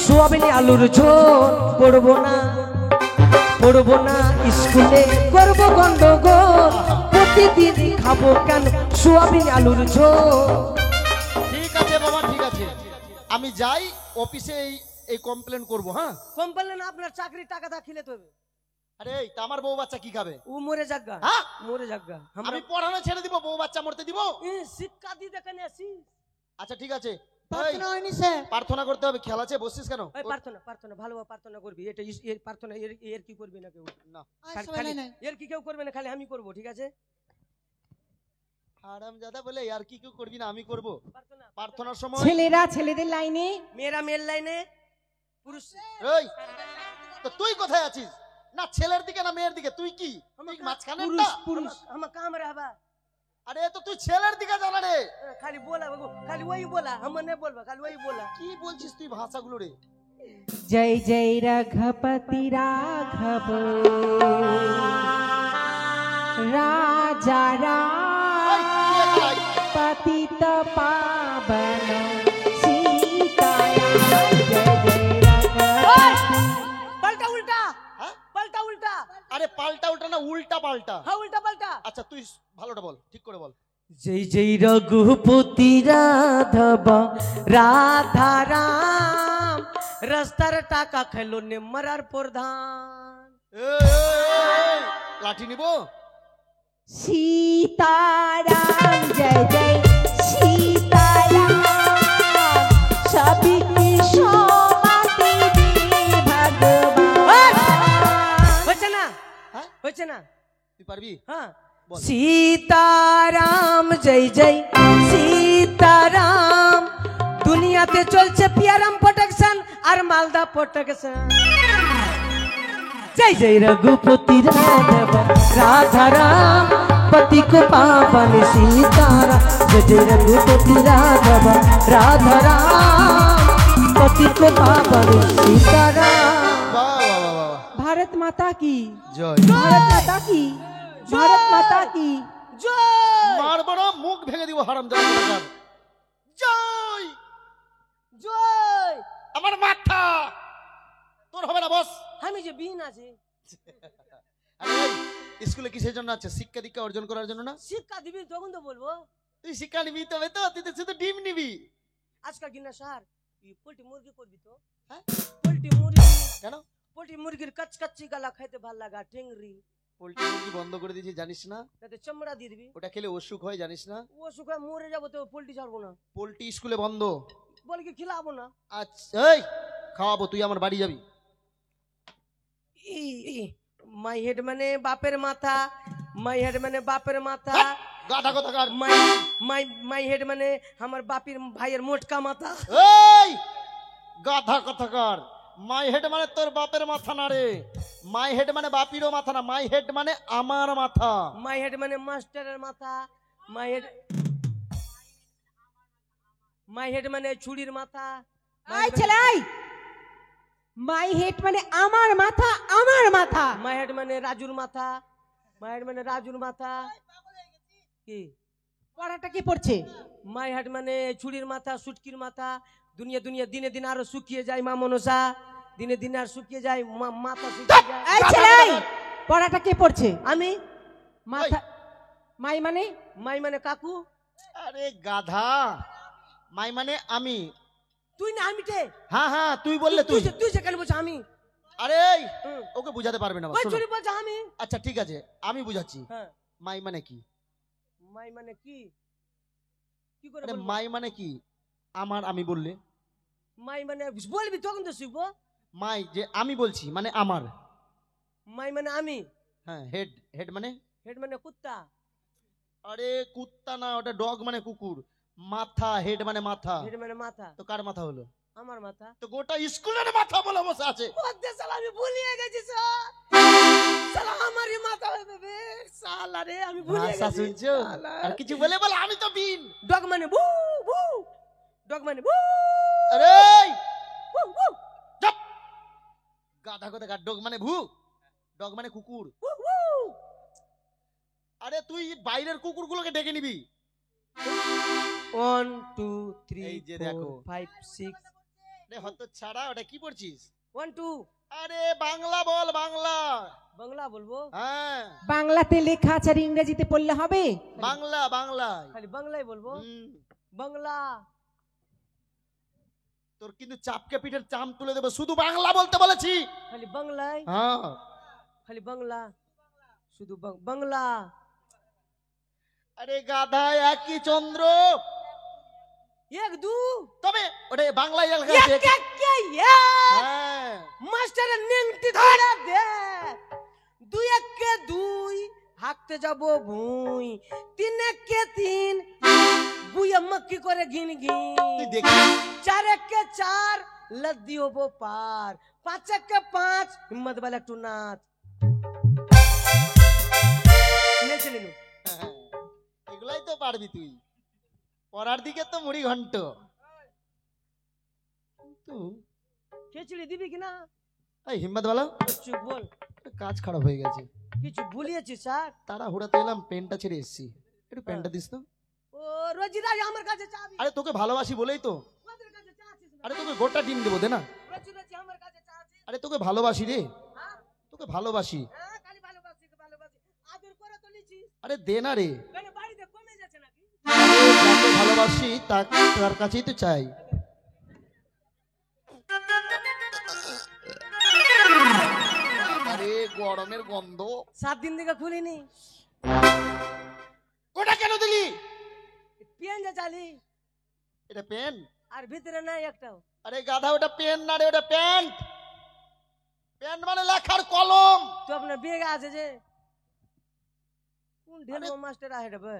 সোয়াবিন আলুর ঝোল। পড়বো না, পড়বো না স্কুলে, করবো গন্ডগোল, প্রতিদিন খাবো কেন সোয়াবিন আলুর ঝোল। ঠিক আছে বাবা ঠিক আছে, আমি যাই অফিসে এই কমপ্লেন করব। হ্যাঁ কমপ্লেন আপনার চাকরির টাকা দা খিলে তবে আরে এই তা আমার বউ বাচ্চা কি খাবে? ও মরে যাগা। হ্যাঁ মরে যাগা। আমি পড়ানো ছেড়ে দিব, বউ বাচ্চা মরতে দিব? শিক্ষা দি দেখেন আসিস। আচ্ছা ঠিক আছে, এই, প্রার্থনা হয়নি স্যার। প্রার্থনা করতে হবে, খেলা আছে, বসছিস কেন? এই প্রার্থনা প্রার্থনা ভালো প্রার্থনা করবি। এটা এর প্রার্থনা এর কি করবি না কেউ? না আয় খালি- সবাই খালি- নাই। এর কি কেউ করবে না, খালি আমি করব। ঠিক আছে হারামজাদা বলে আর কি কেউ করবি না, আমি করব। প্রার্থনা। প্রার্থনার সময় ছেলেরা ছেলেদের লাইনে, মেয়েরা মেয়ের লাইনে, পুরুষ এই তো তুই কোথায় আছিস? না ছেলের দিকে না মেয়ের দিকে, তুই কি তুই মাঝখানে? পুরুষ পুরুষ আমার কামরা হবা। আরে তো তুই ছেলের দিকে জানা রে। খালি बोला बाबू, खाली वही बोला, हम नहीं बोलबा, खाली वही बोला। কি বলছিস তুই ভাষাগুলো রে? জয় জয় রঘপতি রাঘব রাজা এই, তুই রাম এখানে আয়। পতিত পাবন সীতারাম। জয় জয় রঘপতি। पलटा उल्टा, হ্যাঁ? पलटा उल्टा। আরে পাল্টা উল্টা না উল্টা পাল্টা? हाँ उल्टा पलटा। আচ্ছা তুই ভালোটা বল, ঠিক করে বল। जय जय रघुपति राधव राधा राम, রাস্তার টাকা খেলো নেমরার প্রধান। এই, লাঠি নিব? সীতারাম জয় জয় সীতারাম, সবই কি সমাতে ভগবান। হচ্ছে না? হ্যাঁ হচ্ছে না? তুই পারবি? হ্যাঁ। বল। সীতারাম জয় জয় সীতারাম, দুনিয়াতে চলছে পিয়ারাম প্রোটেকশন আর মালদা প্রোটেকশন। जय जय रघुपति राघव राधा राम, पति को पावन सीताराम। जय जय रघुपति राघव राधा राम, पतित पावन सीताराम। বাহ বাহ বাহ বাহ। भारत माता की জয়। भारत माता की भारत माता की জয় মারবো না, মুখ ভেঙে দিব হারামজাদা কোথাকার। জয়। জয়। আমার মাথা তোর হবে না বস। আমি যে বিন আছে আরে এই, স্কুলে কিসের জন্য আছে? শিক্ষা দীক্ষা অর্জন করার জন্য না? শিক্ষা দিবি তখন তো বলবো। তুই শিক্ষা নিবি তবে তো, তুই তো শুধু ডিম নিবি। আজকাল কিনা স্যার পোল্ট্রি মুরগি করবি তো? হ্যাঁ? পোল্ট্রি মুরগি কেন? পোল্ট্রি মুরগির কচকচি গালা খাইতে ভাল লাগা, টেংরি পোল্ট্রি মুরগি বন্ধ করে দিয়েছি জানিস না? তাতে চামড়া দিয়ে দিবি। ওটা খেলে অসুখ হয় জানিস না? ও সুখে মরে যাবো তো পোল্ট্রি ছাড়বো না। পোল্ট্রি স্কুলে বন্ধ। বলে কি খিলাবো না। আচ্ছা এই খাওয়াবো, তুই আমার বাড়ি যাবি। মাই হেড মানে বাপের মাথা, মাই হেড মানে বাপের মাথা, গাধা কোথাকার। মাই মাই মাই হেড মানে আমার বাপির ভাইয়ের মোটকা মাথা। এই গাধা কোথাকার। মাই হেড মানে তোর বাপের মাথা না রে। মাই হেড মানে বাপিরও মাথা না, মাই হেড মানে আমার মাথা। মাই হেড মানে মাস্টারের মাথা, মাই হেড মাই হেড মানে ছুরির মাথা। এই ছেলে এই, মাই হেড মানে আমার মাথা, আমার মাথা। মাই হেড মানে রাজুর মাথা, মাই হেড মানে রাজুর মাথা। কি পড়াটা কি পড়ছে? মাই হেড মানে ছুরির মাথা, সুটকির মাথা। দুনিয়া দুনিয়া দিনে দিনে আরো শুকিয়ে যায় মা মনসা, দিনে দিনে আর শুকিয়ে যায় মাথা শুকিয়ে যায়। এই ছেলে এই, পড়াটা কে পড়ছে? আমি মাথা মাই মানে মাই মানে কাকু। আরে গাধা, মাই মানে আমি। তুই না আমি টে। হ্যাঁ হ্যাঁ তুই বললে তুই তুই। তুই যেখানে বলছ আমি। আরে এই, হুম। ওকে বুঝাতে পারবে না। ওই শোনো। ছুরি বলছ আমি। আচ্ছা ঠিক আছে আমি বুঝাচ্ছি। হ্যাঁ মাই মানে কি? মাই মানে কি? কি করে আরে বলবো? মাই মানে কি? আমার আমি বললে মাই মানে বলবি তখন তো শিখবো। মাই যে আমি বলছি মানে আমার। মাই মানে আমি। হ্যাঁ হেড, হেড মানে? হেড মানে কুত্তা। আরে কুত্তা না, ওটা ডগ মানে কুকুর। মাথা, হেড মানে মাথা। হেড মানে মাথা। তো কার মাথা হলো? আমার মাথা। তো গোটা স্কুলের মাথা বলে বসে আছে। ওদের শালা আমি ভুলিয়ে গেছি স্যার। শালা আমারই মাথা হবে বে। শালা রে আমি ভুলিয়ে ভাষা গেছি। শুনছো? আর কিছু বলে বলে আমি তো বিন। ডগ মানে বু বু। ডগ মানে বু আরে বু বু চুপ। গাধা কোথাকার। ডগ মানে ভু, ডগ মানে কুকুর। বু বু। আরে তুই বাইরের কুকুরগুলোকে ডেকে নিবি। 1 2 3 এই যে দেখো। 4 5 6 আরে হত ছাড়া, ওটা কি পড়ছিস? 1 2। আরে বাংলা বল, বাংলা। বাংলা বলবো? হ্যাঁ বাংলাতে লেখা আছে আর ইংরেজিতে পড়লে হবে? বাংলা, বাংলা। খালি বাংলাই বলবো? বাংলা। তোর কিন্তু চাপকে পিঠের চাম তুলে দেবো, শুধু বাংলা বলতে বলেছি। খালি বাংলাই। হ্যাঁ খালি বাংলা, শুধু বাংলা। আরে গাধা একই চন্দ্র। 1 2। তবে ওটা বাংলায় লেখা এক আছে। এক কে এক। হ্যাঁ মাস্টারের নেংটি ধরে দে। 2 1 কে 2 হাঁকতে যাব ভুঁই। 3 1 কে 3 বুয়া মক্কি করে গিন গিন। তুই দেখি 4 1 কে 4 लद्दी हो पार। 5 1 के 5 हिम्मत वाला একটু নাচ। নেচে নিনু। এগুলাই তো পারবি তুই। পড়ার দিকে তো মুড়ি ঘন্ট। কিন্তু খিচুড়ি দিবি কিনা? এই হিম্মত বলো। চুপ বল। কাজ খারাপ হয়ে গেছে। কিছু ভুলিয়েছিস স্যার? তারা হুড়াতে এলাম, পেনটা ছেড়ে এসেছি। একটু পেনটা দিস তো। ও রোজিরাজ আমার কাছে চাবি। আরে তোকে ভালোবাসি বলেই তো। ওদের কাছে চাচ্ছিস না। আরে তোকে গোটা ডিম দেবো, দে না। রোজিরাজ আমার কাছে চাচ্ছিস। আরে তোকে ভালোবাসি রে, হ্যাঁ তোকে ভালোবাসি। হ্যাঁ খালি ভালোবাসি ভালোবাসি। আদর করে তো নিছিস। আরে দে না রে। কেন বাড়িতে কমে যাচ্ছে নাকি? যাকে ভালোবাসি তার কাছেই তো চাই। আরে গরমের গন্ধ। 7 দিন থেকে খুলিনি। ওটা কেন দিলি? পেন যে চালি এটা পেন? আর ভিতরে নাই একটাও। আরে গাধা ওটা পেন না রে, ওটা প্যান্ট। প্যান্ট মানে লেখার কলম। তো আপনার বেগে আছে যে কোন ঢেলবো মাস্টার আহে বে।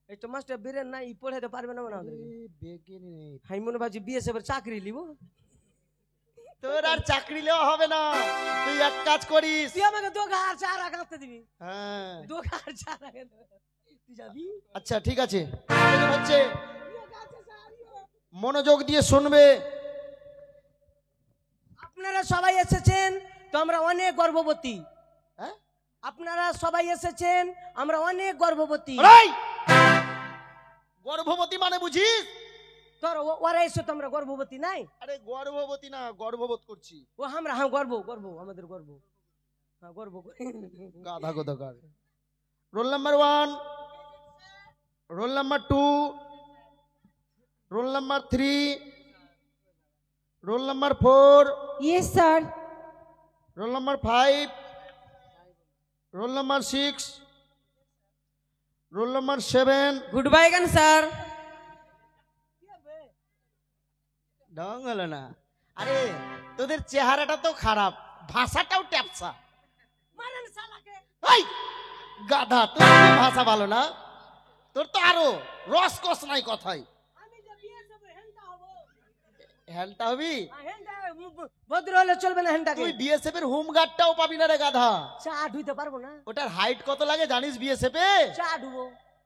এই তো মাস্টার বেরেন নাই পড়াইতে পারবে না আমাদের। বেগে নেই। হাই মনে ভাবছি বিএসএফ এর চাকরি লিব। তোর আর চাকরি নেওয়া হবে না। তুই এক কাজ করিস। তুই আমাকে দোকা আর চারা কাটতে দিবি। হ্যাঁ দোকা আর চারা তুই যাবি? আচ্ছা ঠিক আছে। হচ্ছে মনোযোগ দিয়ে শুনবে। আপনারা সবাই এসেছেন তো আমরা অনেক গর্ভবতী। হ্যাঁ? আপনারা সবাই এসেছেন আমরা অনেক গর্ভবতী। এই! গর্ভবতী মানে বুঝিস? তোর ওরা এসে তো আমরা গর্ভবতী নাই। আরে গর্ভবতী না, গর্ভবোধ করছি। ও আমরা হ্যাঁ গর্ব গর্ব আমাদের গর্ব, হ্যাঁ গর্ব করি। গাধা কোথাকার। Roll number 1, roll number 2, roll number 3, roll number 4, yes sir. Roll number 5, roll number 6, role number 7। Good bye গান স্যার। ঢং হলো না। আরে তোদের চেহারাটা তো খারাপ, ভাষাটাও ট্যাপসা। মারেন শালাকে। এই গাধা, তোর তো ভাষা ভালো না, তোর তো আরো রস কস নাই কথাই। আমি যে বিএসএফ হেনটা হব। হ্যালটা হবি? হেনটা ভদ্র হলে চলবে না হেনটাকে। তুই বিএসএফ এর হোম গার্ডটাও পাবি না রে গাধা। চা ধুইতে পারবো না। ওটার হাইট কত লাগে জানিস বিএসএফ এ? চা ডুবো।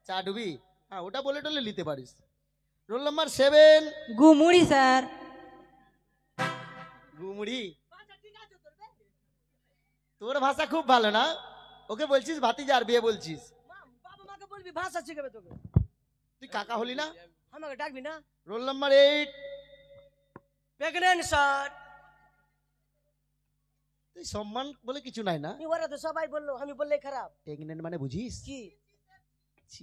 চা ডুবি? হ্যাঁ, ওটা বলে টলে নিতে পারিস। Roll number 7, Gumuri sir. Gumri. তোর ভাষা খুব ভালো না, ওকে বলছিস ভাতিজা আর বিয়ে বলছিস। বাবা মাকে বলবি ভাষা শিখাবে তোকে। তুই কাকা হলি না? আমাকে ডাকবি না। Role number 8, pregnant sir. তুই সম্মান বলে কিছু নাই না? ওরা তো সবাই বললো, আমি বললেই খারাপ। প্রেগনেন্ট মানে বুঝিস? কি? ছি,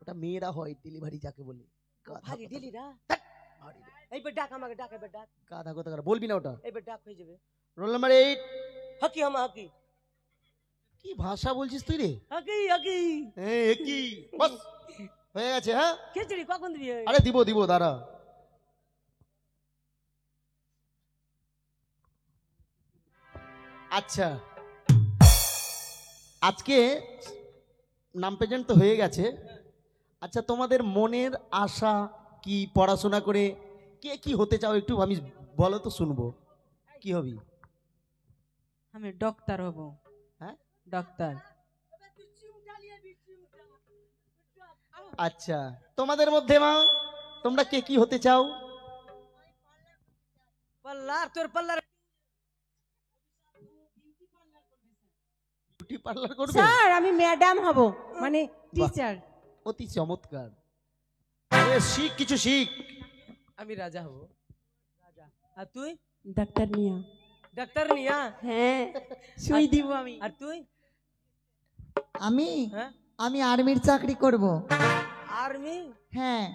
ওটা মেয়েরা হয়, ডেলিভারি যাকে বলে। গাধা ভারী কোথাকার। ঢিলি না। ভারী রে। এইবার ডাক আমাকে, ডাক এবার ডাক। গাধা কোথাকার, বলবি না ওটা। এইবার ডাক হয়ে যাবে। রোল নাম্বার 8, হকি হামা হকি। কি ভাষা বলছিস তুই রে? হকি হকি। এই কি বাস হয়ে গেছে? হ্যাঁ, খিচড়ি কখন দিবি? আরে দিব দিব, দাঁড়া। আচ্ছা, আজকে নাম প্রেজেন্ট তো হয়ে গেছে। আচ্ছা, তোমাদের মনের আশা কি? পড়াশোনা করে কে কি হতে চাও একটু আমি বলো তো, শুনবো। কি হবি? আমি ডক্টর হব। হ্যাঁ, ডক্টর। আচ্ছা, তোমাদের মধ্যে মা তোমরা কে কি হতে চাও? পাল্লার তোর পাল্লার। বিউটি পার্লার করবে? স্যার আমি ম্যাডাম হব, মানে টিচার। অতি চমৎকার। আরে শিখ, কিছু শিখ। আমি রাজা হব। রাজা। আর তুই? ডাক্তার মিয়া। ডাক্তার নিয়া। হ্যাঁ, সুই দিব আমি। আর তুই? আমি হ্যাঁ, আমি আর্মির চাকরি করব। আর্মি। হ্যাঁ,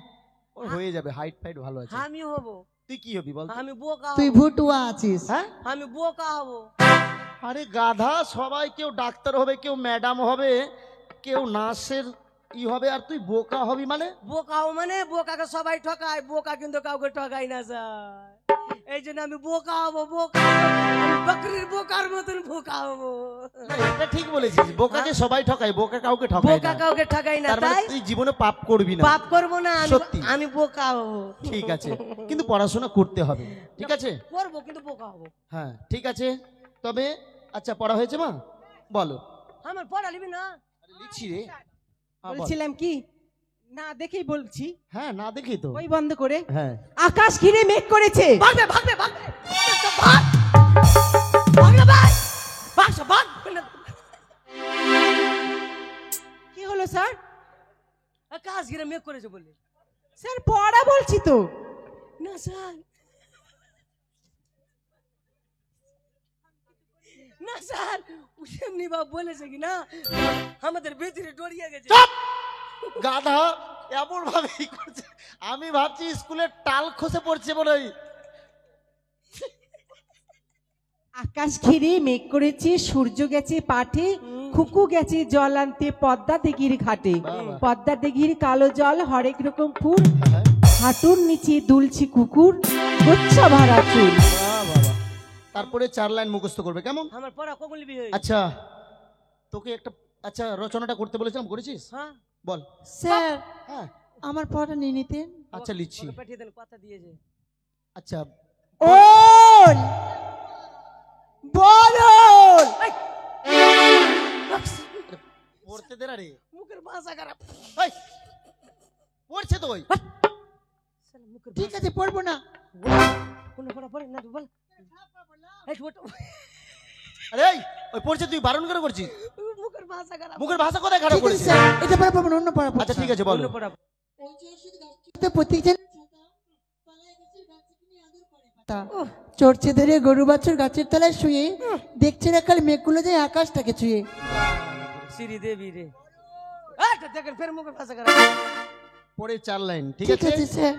ও হয়ে যাবে, হাইট ফাইট ভালো আছে। আমি হব। তুই কি হবি বল? আমি বোকা তুই হব। ভুটুয়া আছিস। হ্যাঁ, আমি বোকা হব। আরে গাধা, সবাই কেউ ডাক্তার হবে, কেউ ম্যাডাম হবে, কেউ নার্সের হবে, আর তুই বোকা হবি মানে? বোকা হব মানে বোকাকে সবাই ঠকায়, বোকা কিন্তু কাউকে ঠকাই না স্যার। এই জন্য আমি বোকা হব। বোকা আমি বকরির বোকার মতন বোকা হব। না, এটা ঠিক বলেছিস, বোকাকে সবাই ঠকায়, বোকা কাউকে ঠকায় বোকা না। কাউকে ঠকাই না, তার মানে তাই তুই জীবনে পাপ করবি না। পাপ করবো না। সত্যি। আমি বোকা হব। ঠিক আছে, কিন্তু পড়াশোনা করতে হবে, ঠিক আছে? করবো কিন্তু বোকা হব। হ্যাঁ, ঠিক আছে। তবে আচ্ছা, পড়া হয়েছে মা? বলো। আমার পড়া লিবি না? আরে লিখছি রে। হ্যাঁ, বল। বলছিলাম কি, না দেখেই বলছি, হ্যাঁ, না দেখি তো। ওই বন্ধ করে। হ্যাঁ, আকাশ ঘিরে মেঘ করেছে। ভাগবে ভাগবে ভাগবে। ভাগ ভাগবে ভাগ ভাগ সব ভাগ। কি হলো স্যার? আকাশ ঘিরে মেঘ করেছে বলে। স্যার পড়া বলছি তো। না স্যার, না স্যার, এমনি বাপ বলেছে কি না, আমাদের ভিতরে ডরিয়ে গেছে। চুপ! গাধা এমন ভাবে করছে, আমি ভাবছি স্কুলের টাল খসে পড়ছে বলে। আকাশ ঘিরে মেঘ করেছে, সূর্য গেছে পাঠে, খুকু গেছে জল আনতে পদ্মা দিঘির ঘাটে। বাবা। পদ্মা দিঘির কালো জল হরেক রকম ফুল, হাঁটুর নিচে দুলছে কুকুর, গোচ্ছা ভরা চুল। বাহ, বাবা। তারপরে 4 লাইন মুখস্থ করবে, কেমন? আমার পড়া কখন লিবি? আচ্ছা, তোকে একটা রচনাটা করতে বলেছিলাম, করেছিস? হ্যাঁ, বল। স্যার হ্যাঁ, আমার পড়া নিয়ে নিতেন। আচ্ছা লিখছি। ওকে পাঠিয়ে দেন, কথা দিয়েছে। আচ্ছা, ওল বলল। পড়তে দে না রে। মুখের ভাষা খারাপ। এই, পড়ছে তো ওই। শালা মুখের ঠিক আছে, পড়বো না। কোন পড়া পড়ে না, তুই বল। এই ওটা- আরে এই, ওই পড়ছে তুই বারণ করে করছিস? মুখের ভাষা খারাপ। মুখের ভাষা কোথায় খারাপ ঠিক আছে করেছে? স্যার, এটা পড়া পাবো না, অন্য পড়া আচ্ছা ঠিক আছে বলো। অন্য পড়া। প্রত্যেকজন চড়ছে ধরে গরু বাছুর গাছের তলায় শুয়ে দেখছে না কাল মেঘগুলো যায় আকাশটাকে ছুঁয়ে। শ্রী দেবী রে। আচ্ছা দেখেন ফের মুখের ভাষা খারাপ। পরে 4 লাইন ঠিক ঠিক আছে? আছে স্যার।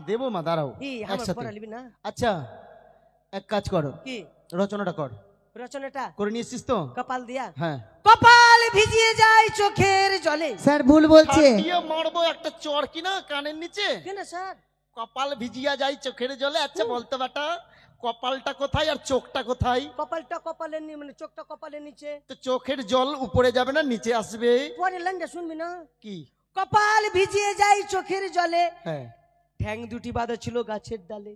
দেবো মা, দাঁড়াও কি আমার একসাথে। পড়া লিবি না? আচ্ছা এক কাজ করো, কি রচনাটা কর। রচনাটা করে নিয়েছিস তো? কপাল দিয়া। হ্যাঁ। কপাল ভিজিয়ে যায় চোখের জলে। স্যার ভুল বলছে। দিয়ে মারবো একটা চড় কিনা কানের নিচে। কেন স্যার? কপাল ভিজিয়া যায় চোখের জলে। আচ্ছা বলতে বাটা, কপালটা কোথায় আর চোখটা কোথায়? কপালটা কপালের মানে চোখটা কপালের নিচে। তো চোখের জল উপরে যাবে না নিচে আসবে? পরে লাইনটা শুনবি না? কি? কপাল ভিজিয়ে যায় চোখের জলে, হ্যাঁ। ঠ্যাং দুটি বাঁধা ছিল গাছের ডালে।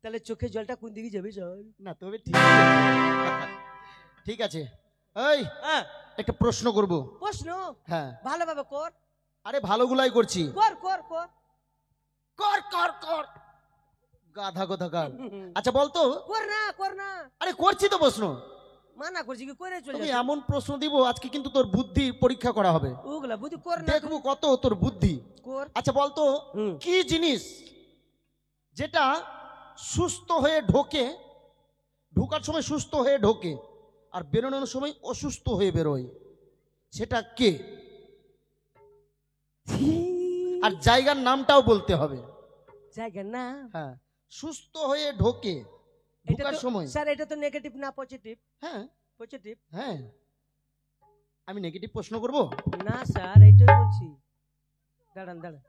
তাহলে চোখের জলটা কোন দিকে যাবে স্যার? না তবে ঠিক আছে। ঠিক আছে। এই হ্যাঁ একটা প্রশ্ন করব। প্রশ্ন হ্যাঁ। ভালোভাবে কর। আরে ভালোগুলাই করছি। কর কর কর কর কর কর গাধা কোথাকার। আচ্ছা বলতো। কর না কর না। আরে করছি তো প্রশ্ন। মানা করছি কি করে চলে তুমি যাচ্ছে? এমন প্রশ্ন দিব আজকে কিন্তু তোর বুদ্ধি পরীক্ষা করা হবে। ওগুলা বুদ্ধি কর না। দেখবো কত তোর বুদ্ধি। কর। আচ্ছা বলতো হুম। কি জিনিস যেটা সুস্থ হয়ে ঢোকে, ঢোকার সময় সুস্থ হয়ে ঢোকে আর বেরোনোর সময় অসুস্থ হয়ে বেরোয়, সেটা কে? আর জায়গার নামটাও বলতে হবে। জায়গা না। হ্যাঁ, সুস্থ হয়ে ঢোকে এটা ঢোকার তো সময়। স্যার এটা তো নেগেটিভ না পজিটিভ? হ্যাঁ পজিটিভ হ্যাঁ। আমি নেগেটিভ প্রশ্ন করব? না স্যার এইটাই বলছি। দাঁড়ান দাঁড়ান।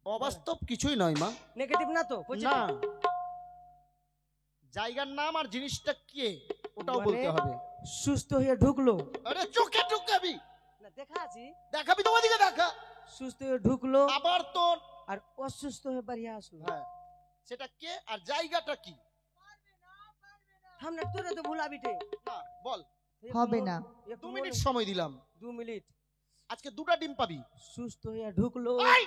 অবাস্তব কিছুই নয় মা। নেগেটিভ না তো না, পজিটিভ? জায়গার নাম আর জিনিসটা কে ওটাও মানে- বলতে হবে। সুস্থ হয়ে ঢুকলো। আরে চোখে ঢুকাবি, না দেখা আছি। দেখাবি তোমার দিকে দেখা। সুস্থ হয়ে ঢুকলো আবার তোর। আর অসুস্থ হয়ে বাড়িয়ে আসলো। হ্যাঁ, সেটা কে আর জায়গাটা কি? আমরা তোরে তো ভুলাবিটে। না বল। হবে না। 2 মিনিট সময় দিলাম। 2 মিনিট। আজকে 2টা ডিম পাবি। সুস্থ হয়ে ঢুকলো এই!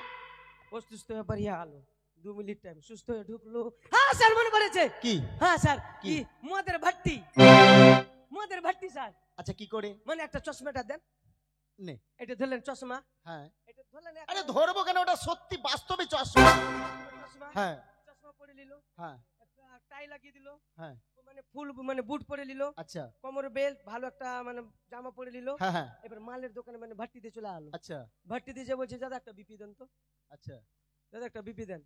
অসুস্থ হয়ে বাড়িয়ে আলো। 2 মিনিট টাইম। সুস্থ হয়ে ঢুকলো। হ্যাঁ স্যার মনে পড়েছে। কি? হ্যাঁ স্যার কি? কি মদের ভাট্টি। মদের ভাট্টি স্যার। আচ্ছা কি করে? মানে একটা চশমাটা দেন। নে। এটা ধরলেন চশমা। হ্যাঁ। এটা ধরলেন আরে একটা ধরবো কেন, ওটা সত্যি বাস্তবে চশমা। চশমা। হ্যাঁ চশমা পরে নিল। হ্যাঁ একটা টাই লাগিয়ে দিল। হ্যাঁ। মানে ফুল মানে বুট পরে নিল। আচ্ছা। কোমরে বেল্ট ভালো একটা মানে জামা পরে নিল। হ্যাঁ হ্যাঁ। এবার মালের দোকানে মানে ভাট্টিতে চলে আলো। আচ্ছা ভাট্টিতে যে বলছে দাদা একটা বিপি দেন তো। আচ্ছা। দাদা একটা বিপি দেন।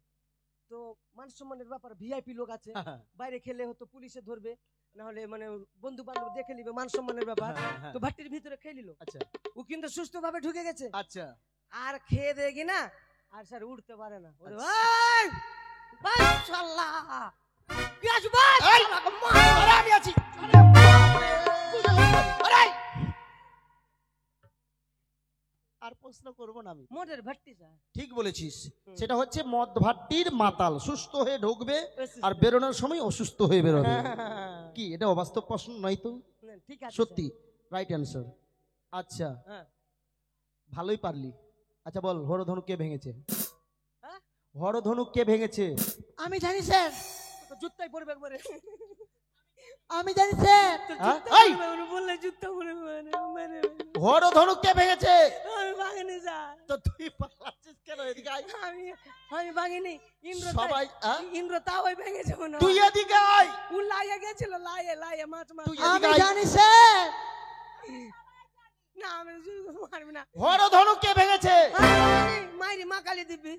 তো মান সম্মানের ব্যাপার, ভিআইপি লোক আছে, হ্যাঁ, বাইরে খেলে হয়তো পুলিশে ধরবে, না হলে মানে বন্ধু বান্ধব দেখে নিবে, মান সম্মানের ব্যাপার। হ্যাঁ। তো ভাট্টির ভিতরে খেয়ে নিল। আচ্ছা ও কিন্তু সুস্থ ভাবে ঢুকে গেছে। আচ্ছা। আর খেয়ে দেখি না আর স্যার উঠতে পারে না। ওরে আচ্ছা। ভাই মাশাআল্লাহ পিয়াজ বাস এই! আরে আমি আছি। আরে! আর প্রশ্ন করব না আমি। মদের ভাট্টি স্যার। ঠিক বলেছিস। সেটা হচ্ছে মদ ভাট্টির মাতাল সুস্থ হয়ে ঢুকবে অসুস্থ। আর বেরোনোর সময় অসুস্থ হয়ে বেরোবে। হ্যাঁ, কি এটা অবাস্তব প্রশ্ন নয় তো? ঠিক আছে সত্যি রাইট অ্যান্সার। আচ্ছা স্যার। হ্যাঁ। ভালোই পারলি। আচ্ছা বল, হরধনু কে ভেঙেছে? হ্যাঁ? হরধনু কে ভেঙেছে? আমি জানি স্যার, তো জুতাই পড়বে একবারে। আমি জানি স্যার। তো হ্যাঁ? জুতা এই! পরবে, বললে জুতা পড়বে মানে হরধনু কে ভেঙেছে? আমি ভাঙিনি স্যার। তো তুই পালাচ্ছিস কেন? এদিকে আয়। আমি ভাঙিনি। ইন্দ্র সবাই হ্যাঁ? ইন্দ্র তাও ওই ভেঙেছে মনে হয়। তুই এদিকে আয়। ও লাইয়ে গেছিল, লাইয়ে মাছ মাছ। তুই আমি এদিকে আয়। জানি স্যার। না আমি মারবি না। হরধনু কে ভেঙেছে? মাইরি মা কালী দিবি,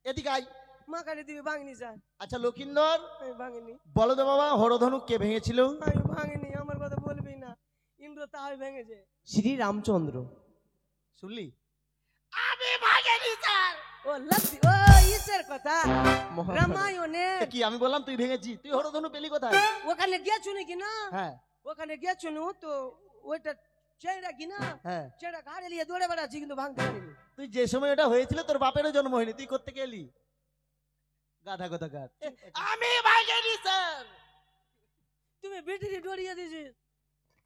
এদিকে আয়। মা কালী দিবি ভাঙিনি স্যার। আচ্ছা লক্ষিন্দর আমি ভাঙিনি, বলো তো বাবা, হরধনু কে ভেঙেছিল? আমি ভাঙিনি, আমার কথা বলবি না। ইন্দ্র তাও ভেঙেছে। শ্রী রামচন্দ্র। শুনলি? ও লক্ষ্মী, ও ইসের কথা মহাভারত। রামায়ণে। এ কি আমি বললাম তুই ভেঙেছিস? তুই হরধনু পেলি কোথায়? ওখানে গেছো নাকি না? হ্যাঁ ওখানে গেছো না তো ওইটা চেড়া কি না, হ্যাঁ। চেড়া ঘাড়ে নিয়ে দৌড়ে বেড়াচ্ছি কিন্তু ভাঙতে পারিনি। তুই যে সময় এটা হয়েছিল তোর বাপেরও জন্ম হয়নি, তুই করতে গেলি? গাধা কোথাকার। আমি ভাগেনি স্যার। তুমি বেটিরি ডরিয়ে দিছিস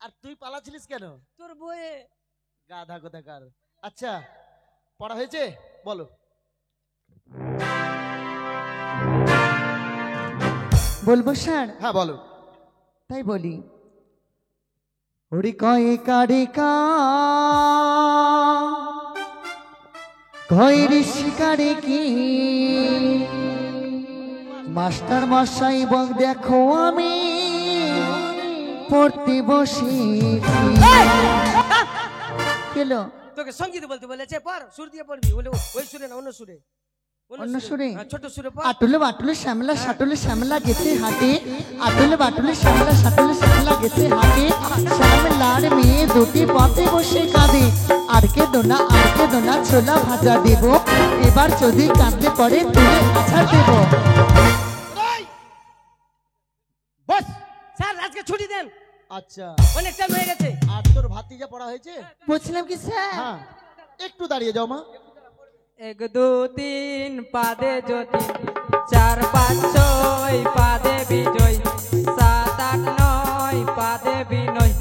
আর তুই পালাচ্ছিলিস কেন? তোর বইয়ে। গাধা কোথাকার। আচ্ছা পড়া হয়েছে বলো। বলবো স্যার? হ্যাঁ বলো। তাই বলি। ওরে কয়ে কারে কা ঘয়ের শিকারে কি মাস্টার মশাই বং দেখো আমি পড়তে বসি কেলো তোকে সঙ্গীত বলতে বলেছে, পর সুর দিয়ে পড়বি। বলে ওই সুরে না, অন্য সুরে। অন্য সুরে? হ্যাঁ, ছোট সুরে পর। আটুলে বাটুলে শ্যামলা সাটুলে শ্যামলা গেছে হাটে, আটুলে বাটুলে শ্যামলা সাটুলে শ্যামলা গেছে হাটে, শ্যামলার মেয়ে দুটি পথে বসে কাঁদে, আরকে দোনা ছোলা ভাজা দেব, এবার যদি কাঁদতে পড়ে তুলে আছাড় দেব। বাস। স্যার আজকে ছুটি দেন, আচ্ছা, অনেক টাইম হয়ে গেছে। আর তোর ভাতিজা পড়া হয়েছে? বলছিলাম কি স্যার, হ্যাঁ, একটু দাঁড়িয়ে যাও মা। 1 2 3 পাদে জ্যোতি, 4 5 6 পাদে বিজয়, 7 8 9 পাদে বিনয়,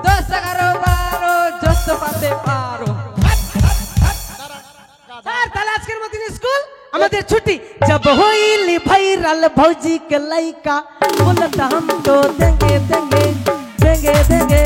10 11 12 যত পাতে পারো। স্যার তাহলে আজকের মতন স্কুল আমাদের ছুটি। जब होइली भाईरल भौजी के लइका बोलत हम तो देंगे देंगे देंगे देंगे